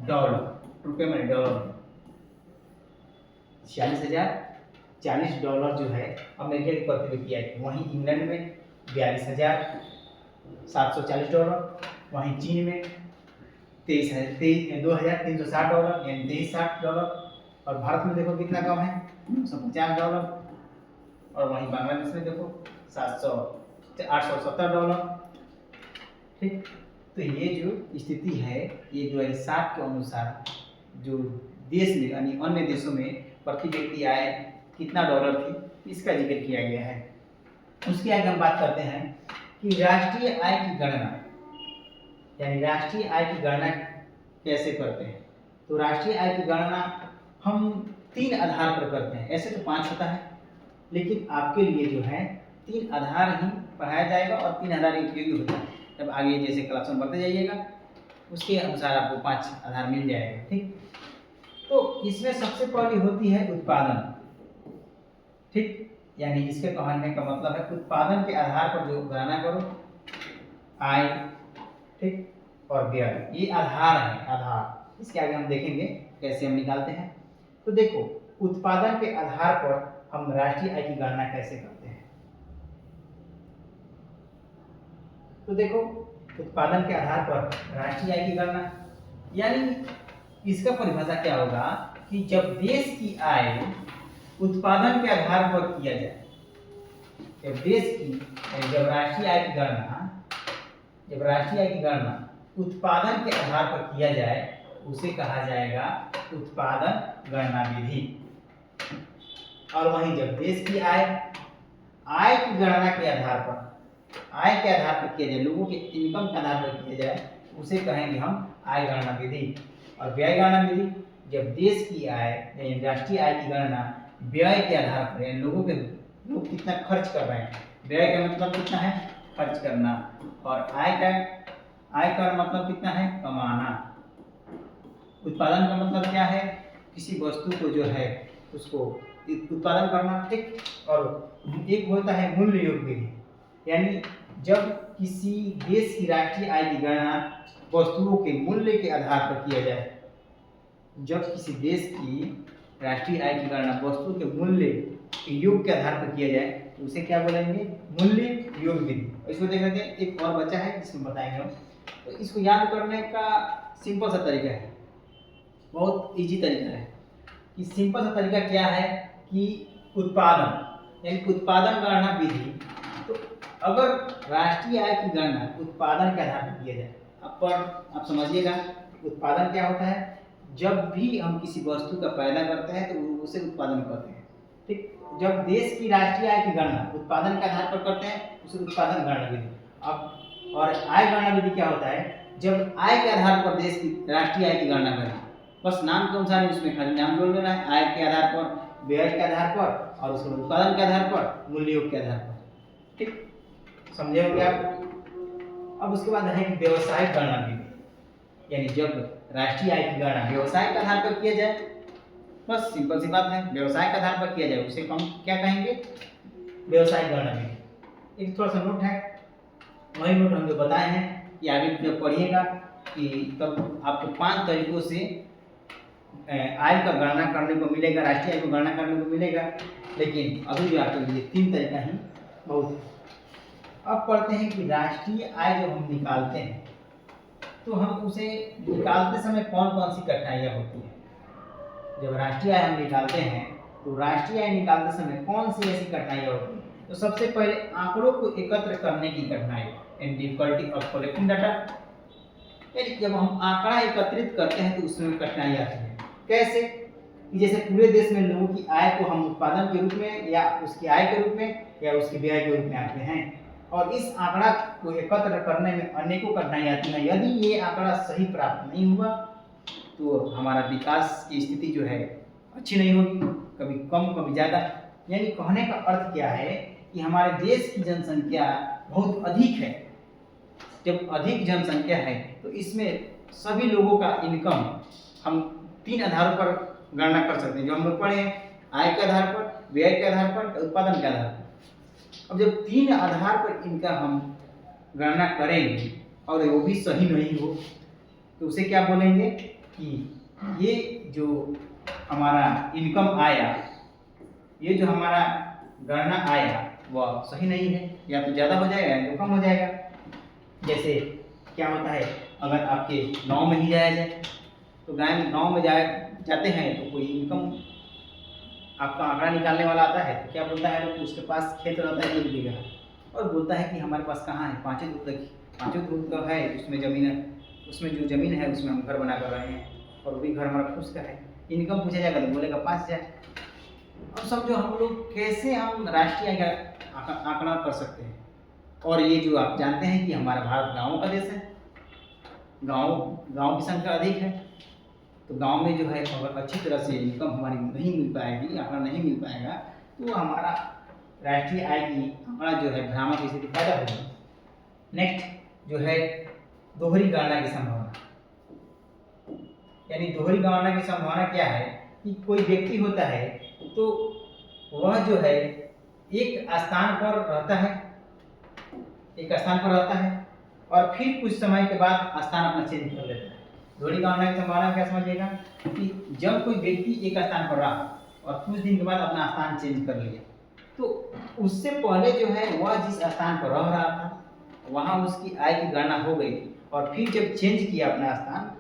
डॉलर, रुपये में डॉलर में 46,040 डॉलर जो है अमेरिका की प्रति व्यक्ति आय। वहीं इंग्लैंड में 42,740 डॉलर, वहीं चीन में 2,360 डॉलर यानी 2360 डॉलर, और भारत में देखो कितना कम है 950 डॉलर, और वहीं बांग्लादेश में देखो 870 डॉलर। ठीक, तो ये जो स्थिति है ये 2007 के अनुसार जो देश में यानी अन्य देशों में प्रति व्यक्ति आय कितना डॉलर थी इसका जिक्र किया गया है। उसके आगे हम बात करते हैं कि राष्ट्रीय आय की गणना, यानी राष्ट्रीय आय की गणना कैसे करते हैं। तो राष्ट्रीय आय की गणना हम 3 आधार पर करते हैं, ऐसे तो 5 होता है, लेकिन आपके लिए जो है 3 आधार ही पढ़ाया जाएगा और 3 आधार उपयोगी होता है। जब आगे जैसे क्लास में बढ़ते जाइएगा उसके अनुसार आपको 5 आधार मिल जाएगा। ठीक, तो इसमें सबसे पहली होती है उत्पादन। ठीक, यानी इसके कहने का मतलब है उत्पादन के आधार पर जो गणना करो आय, ठीक, और व्यय, ये आधार है, आधार। इसके आगे हम देखेंगे कैसे हम निकालते हैं। तो देखो, उत्पादन के आधार पर हम राष्ट्रीय आय की गणना कैसे करते हैं। तो देखो, उत्पादन के आधार पर राष्ट्रीय आय की गणना, यानी इसका परिभाषा क्या होगा कि जब देश की आय उत्पादन के आधार पर किया जाए, जब देश की जब राष्ट्रीय आय की गणना उत्पादन के आधार पर किया जाए उसे कहा जाएगा उत्पादन गणना विधि। और वहीं जब देश की आय की गणना के आधार पर किया जाए, लोगों के इनकम के आधार पर किया जाए, उसे कहेंगे हम आय गणना विधि। और व्यय गणना विधि, जब देश की आय यानी राष्ट्रीय आय की गणना व्यय के आधार पर, यानी लोग कितना खर्च कर रहे हैं, व्यय का मतलब कितना है, खर्च करना, और आय का मतलब कितना है, कमाना। उत्पादन का मतलब क्या है, किसी वस्तु को जो है उसको उत्पादन करना। ठीक, और एक होता है मूल्य योग विधि, यानी जब किसी देश की राष्ट्रीय आय की गणना वस्तुओं के मूल्य के आधार पर किया जाए, जब किसी देश की राष्ट्रीय आय की गणना वस्तु के मूल्य के योग के आधार पर किया जाए तो उसे क्या बोलेंगे, मूल्य योग विधि। इसको देख लेते हैं, एक और बचा है इसमें बताएंगे हम। तो इसको याद करने का सिंपल सा तरीका है, बहुत इजी तरीका है कि सिंपल सा तरीका क्या है कि उत्पादन यानी उत्पादन गणना विधि। तो अगर राष्ट्रीय आय की गणना उत्पादन के आधार पर किया जाए, आप समझिएगा उत्पादन क्या होता है, जब भी हम किसी वस्तु का पैदा करते हैं तो उसे उत्पादन करते हैं। ठीक, जब देश की राष्ट्रीय आय की गणना उत्पादन के आधार पर करते हैं उसे उत्पादन गणना विधि। अब और आय गणना विधि क्या होता है, जब आय के आधार पर देश की राष्ट्रीय आय की गणना करें, बस नाम के अनुसार ही उसमें खाली नाम जोड़ लेना है, आय के आधार पर, व्यय के आधार पर, और उसके उत्पादन के आधार पर, मूल्य योग के आधार पर। ठीक, समझे होंगे आप। अब उसके बाद है व्यवसायिक गणना विधि, यानी जब राष्ट्रीय आय की गणना व्यवसाय के आधार पर किया जाए, बस सिंपल सी बात है, व्यवसाय के आधार पर किया जाए उसे हम क्या कहेंगे, व्यवसायिक गणना विधि। एक थोड़ा सा नोट है, वही नोट हम जो बताए हैं कि आगे जब पढ़िएगा कि तब आपको 5 तरीकों से आय का गणना करने को मिलेगा, राष्ट्रीय आय को गणना करने को मिलेगा, लेकिन अभी जो आपके लिए 3 तरीका ही बहुत है। अब पढ़ते हैं कि राष्ट्रीय आय जब हम निकालते हैं तो हम उसे निकालते समय कौन कौन सी कठिनाइयाँ होती हैं। जब राष्ट्रीय आय हम निकालते हैं तो राष्ट्रीय आय निकालते समय कौन सी ऐसी कठिनाइयाँ होती हैं। तो सबसे पहले आंकड़ों को एकत्र करने की कठिनाई, and difficulty of collecting data, यानी जब हम आंकड़ा एकत्रित करते हैं तो उसमें कठिनाई आती है। कैसे, जैसे पूरे देश में लोगों की आय को हम उत्पादन के रूप में या उसकी आय के रूप में या उसके व्यय के रूप में आते हैं, और इस आंकड़ा को एकत्र करने में अनेकों कठिनाई आती है। यदि ये आंकड़ा सही प्राप्त नहीं हुआ तो हमारा विकास की स्थिति जो है अच्छी नहीं होगी, कभी कम कभी ज़्यादा। यानी कहने का अर्थ क्या है कि हमारे देश की जनसंख्या बहुत अधिक है। जब अधिक जनसंख्या है तो इसमें सभी लोगों का इनकम हम 3 आधारों पर गणना कर सकते हैं, जो हम लोग पढ़े हैं, आय के आधार पर, व्यय के आधार पर, उत्पादन के आधार पर। अब जब 3 आधार पर इनका हम गणना करेंगे और वो भी सही नहीं हो तो उसे क्या बोलेंगे कि ये जो हमारा इनकम आया, ये जो हमारा गणना आया वह सही नहीं है, या तो ज़्यादा हो जाएगा या तो कम हो जाएगा। जैसे क्या होता है, अगर आपके गांव में ही जाया जाए तो गांव में जाते हैं तो कोई इनकम आपका आंकड़ा निकालने वाला आता है तो क्या बोलता है, तो उसके पास खेत रहता है 1 बीघा और बोलता है कि हमारे पास कहाँ है, 5 धूप का है, उसमें ज़मीन है, उसमें जो ज़मीन है उसमें हम घर बना कर रहे हैं और वो भी घर हमारा खुद का है। इनकम पूछा जाएगा तो बोलेगा 5,000। अब समझो हम लोग कैसे हम राष्ट्रीय आय का आंकड़ा कर सकते हैं। और ये जो आप जानते हैं कि हमारा भारत गाँवों का देश है, गाँव की संख्या अधिक है, तो गांव में जो है अगर अच्छी तरह से इनकम हमारी नहीं मिल पाएगी, आंकड़ा नहीं मिल पाएगा तो हमारा राष्ट्रीय आय की आंकड़ा जो है भ्रामक स्थिति पैदा होगी। नेक्स्ट, जो है दोहरी गणना की संभावना। यानी दोहरी गणना की संभावना क्या है कि कोई व्यक्ति होता है तो वह जो है एक स्थान पर रहता है, और फिर कुछ समय के बाद स्थान अपना चेंज कर लेता है। दोहरी गणना की संभावना क्या समझिएगा कि जब कोई व्यक्ति एक स्थान पर रहा और कुछ दिन के बाद अपना स्थान चेंज कर लिया, तो उससे पहले जो है वह जिस स्थान पर रह रहा था वहाँ उसकी आय की गणना हो गई, और फिर जब चेंज किया अपना स्थान,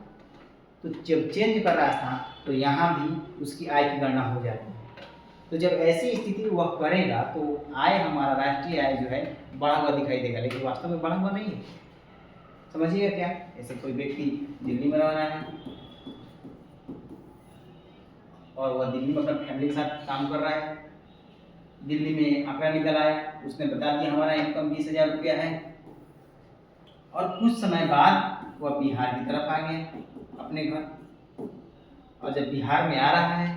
तो जब चेंज कर रहा स्थान तो यहाँ भी उसकी आय की गणना हो जाती है। तो जब ऐसी स्थिति वह करेगा तो आय, हमारा राष्ट्रीय आय जो है बढ़ा हुआ दिखाई देगा, लेकिन वास्तव में बढ़ा हुआ नहीं है। समझिएगा क्या? ऐसे कोई व्यक्ति दिल्ली में रह रहा है और वह दिल्ली में अपना फैमिली के साथ काम कर रहा है, दिल्ली में आंकड़ा निकल आया, उसने बता दिया हमारा इनकम 20,000 रुपया है, और कुछ समय बाद वह बिहार की तरफ आ गया अपने घर, और जब बिहार में आ रहा है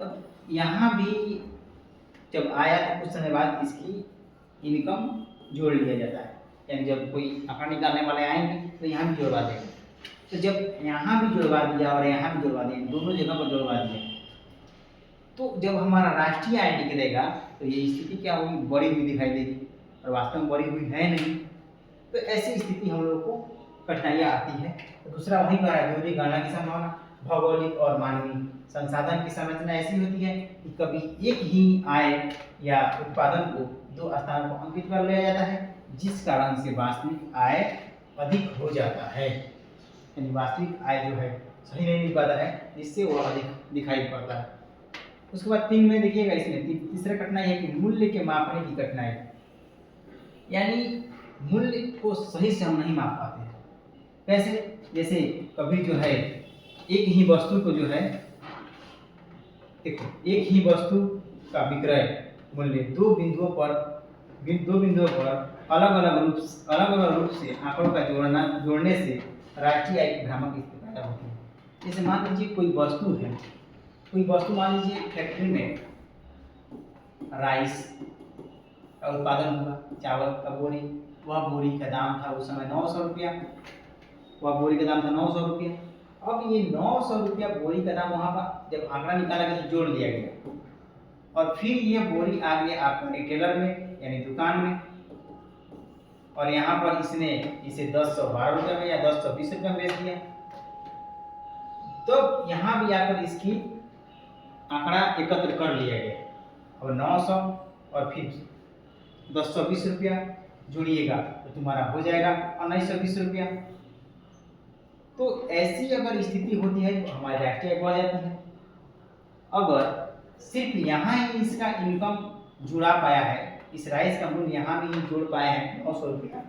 तब यहाँ भी जब आया तो कुछ समय बाद इसकी इनकम जोड़ लिया जाता है। यानी जब कोई आंकड़ा निकालने वाले आएंगे तो यहाँ भी जुड़वा देंगे। तो जब यहाँ भी जुड़वा दिया और यहाँ भी जुड़वा दिया, दोनों जगह पर जुड़वा दिया, तो जब हमारा राष्ट्रीय आय निकलेगा तो ये स्थिति क्या होगी? बढ़ी हुई दिखाई देगी, और वास्तव में बढ़ी हुई है नहीं। तो ऐसी स्थिति हम लोग को कठिनाइयाँ आती है। तो दूसरा वहीं पर है दोहरी गणना की संभावना। भौगोलिक और मानवीय संसाधन की संरचना ऐसी होती है कि कभी एक ही आय या उत्पादन को दो स्थानों पर अंकित कर लिया जाता है, जिस कारण से वास्तविक आय अधिक हो जाता है। यानी वास्तविक आय जो है सही नहीं मिल पाता है, जिससे वह अधिक दिखाई पड़ता है। उसके बाद 3 में देखिएगा, इसमें तीसरा कठिनाई है कि मूल्य के मापने की कठिनाई। यानी मूल्य को सही से हम नहीं माप पाते हैं। कैसे? जैसे कभी जो है एक ही वस्तु को जो है, देखो, एक ही वस्तु का विक्रय मूल्य दो बिंदुओं पर अलग अलग रूप से आंकड़ों का जोड़ने से राष्ट्रीय आय की भ्रामक स्थिति पैदा होती है। जैसे मान लीजिए कोई वस्तु मान लीजिए फैक्ट्री में राइस का उत्पादन हुआ, चावल का बोरी, वह बोरी का दाम था उस समय 900 रुपया, अब ये 900 रुपया बोरी का दाम वहाँ पर जब आंकड़ा निकाला गया तो जोड़ दिया गया, और फिर ये बोरी आ गया आपका रिटेलर में यानी दुकान में, और यहाँ पर इसने इसे 1012 रुपये में या 1020 रुपये में बेच दिया। तो यहाँ भी आकर इसकी आंकड़ा एकत्र कर लिया गया, और 900 और फिर 1020 रुपया जोड़िएगा तो तुम्हारा हो जाएगा 1920 रुपया। तो ऐसी अगर स्थिति होती है तो हमारी राष्ट्रीय आय बढ़ जाती है। अगर सिर्फ यहाँ ही इसका इनकम जुड़ा पाया है, इस राइस का मूल्य यहाँ भी जोड़ पाए हैं 900 रुपया,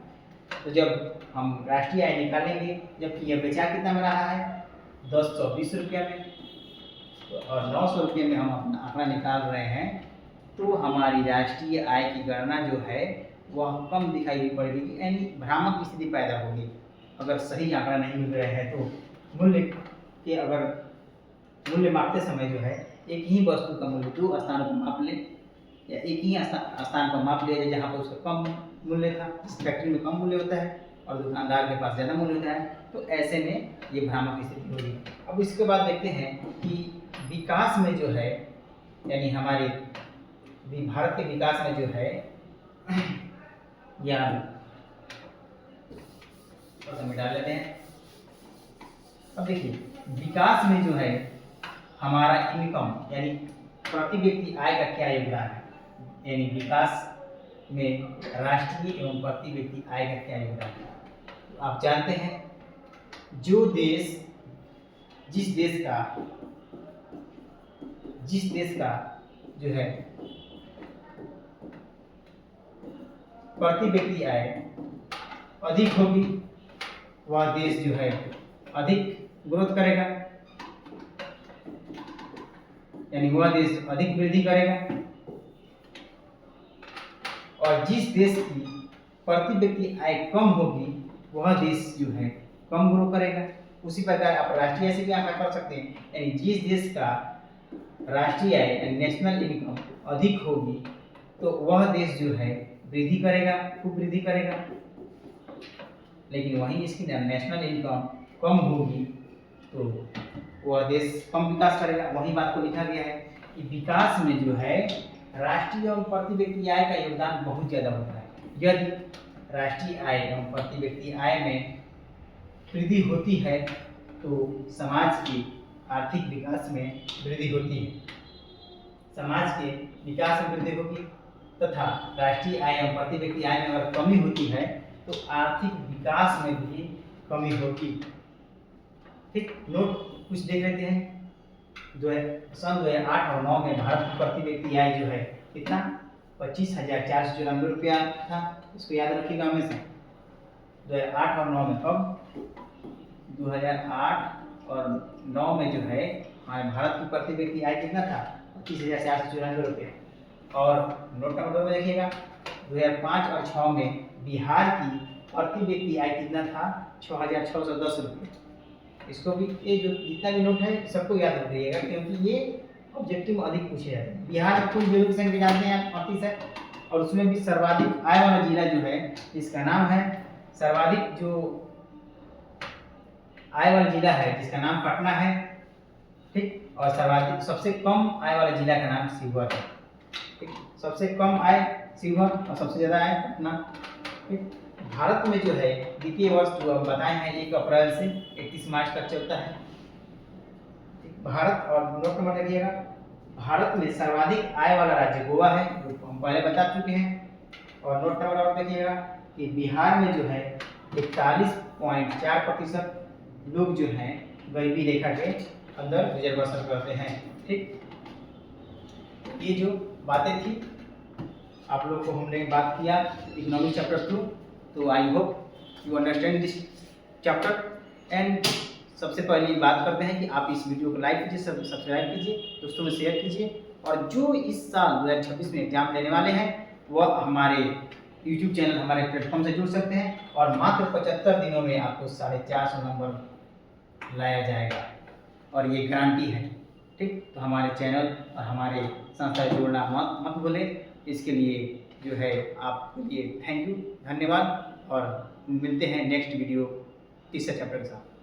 तो जब हम राष्ट्रीय आय निकालेंगे, जबकि यह बेचा कितना में रहा है 1020 रुपया में, तो और 900 रुपये में हम अपना आंकड़ा निकाल रहे हैं, तो हमारी राष्ट्रीय आय की गणना जो है वह कम दिखाई पड़ेगी, यानी भ्रामक स्थिति पैदा होगी। अगर सही आंकड़ा नहीं मिल रहा है तो मूल्य मापते समय जो है एक ही वस्तु का मूल्य दो स्थानों पर माप ले, या एक ही स्थान पर माप लिया जाए जहाँ पर उसका कम मूल्य था, इस फैक्ट्री में कम मूल्य होता है और दुकानदार के पास ज़्यादा मूल्य होता है, तो ऐसे में ये भ्रामक स्थिति होगी। अब इसके बाद देखते हैं कि विकास में जो है, यानी हमारे भारत के विकास में जो है, या मिटा लेते हैं। अब देखिए विकास में जो है हमारा इनकम यानी प्रति व्यक्ति आय का क्या योगदान है, यानी विकास में राष्ट्रीय एवं प्रति व्यक्ति आय का क्या योगदान है। तो आप जानते हैं जिस देश का जो है प्रति व्यक्ति आय अधिक होगी, वह देश जो है अधिक ग्रोथ करेगा, यानी वह देश अधिक वृद्धि करेगा, और जिस देश की प्रति व्यक्ति आय कम होगी वह देश जो है कम ग्रो करेगा। उसी प्रकार आप राष्ट्रीय आय से भी आंकड़ा कर सकते हैं, यानी जिस देश का राष्ट्रीय आय यानी नेशनल इनकम अधिक होगी तो वह देश जो है वृद्धि करेगा, खूब वृद्धि करेगा। लेकिन वहीं इसकी नेशनल इनकम कम होगी तो वह देश कम विकास करेगा। वही बात को लिखा गया है कि विकास में जो है राष्ट्रीय एवं प्रति व्यक्ति आय का योगदान बहुत ज़्यादा होता है। यदि राष्ट्रीय आय एवं प्रति व्यक्ति आय में वृद्धि होती है तो समाज के आर्थिक विकास में वृद्धि होती है, समाज के विकास में वृद्धि होगी तथा राष्ट्रीय आय एवं प्रति व्यक्ति आय में अगर कमी होती है तो आर्थिक विकास में भी कमी होगी। ठीक, नोट कुछ देख लेते हैं। जो है सन 2008 और 9 में भारत की प्रति व्यक्ति आय जो है कितना 25,494 रुपया था। इसको याद रखिएगा हमेशा 2008 और 9 में। अब 2008 और 9 में जो है हमारे भारत की प्रति व्यक्ति आय कितना था 25,494 रुपये। और नोट नंबर 2 में देखिएगा 2005 और 6 में बिहार की प्रति व्यक्ति आय कितना था 6,610 रुपये। इसको भी ये जो जितना भी नोट है सबको याद रखिएगा क्योंकि ये ऑब्जेक्टिव में अधिक पूछे जाते हैं। बिहार में कुल लोगों की संख्या जानते हैं 38 है और उसमें भी सर्वाधिक आय वाला जिला जो है इसका नाम है सर्वाधिक जो आय वाला जिला है जिसका नाम पटना है। ठीक, और सर्वाधिक सबसे कम आय वाला जिला का नाम शिवहर है। ठीक, सबसे कम आय शिवहर और सबसे ज़्यादा आय पटना। ठीक, भारत में जो है द्वितीय वर्ष जो हम बताए हैं 1 अप्रैल से 31 मार्च तक चलता है। भारत और नोट नंबर देखिएगा भारत में सर्वाधिक आय वाला राज्य गोवा है जो हम पहले बता चुके हैं। और नोट नंबर और देखिएगा कि बिहार में जो है 41.4% लोग जो हैं गरीबी रेखा के अंदर गुजर बसर करते हैं। ठीक, ये जो बातें थी आप लोग को हमने बात किया इकोनॉमिक चैप्टर 2। तो I hope you understand this chapter and सबसे पहले बात करते हैं कि आप इस वीडियो को लाइक कीजिए, सब्सक्राइब कीजिए, दोस्तों में शेयर कीजिए। और जो इस साल 2026 में एग्जाम देने वाले हैं वह हमारे यूट्यूब चैनल हमारे प्लेटफॉर्म से जुड़ सकते हैं और मात्र 75 दिनों में आपको 450 नंबर लाया जाएगा और ये गारंटी है। ठीक, तो हमारे चैनल और हमारे संस्था से जुड़ना मत भूलें। इसके लिए जो है आपके लिए थैंक यू, धन्यवाद और मिलते हैं नेक्स्ट वीडियो तीसरे चैप्टर के साथ।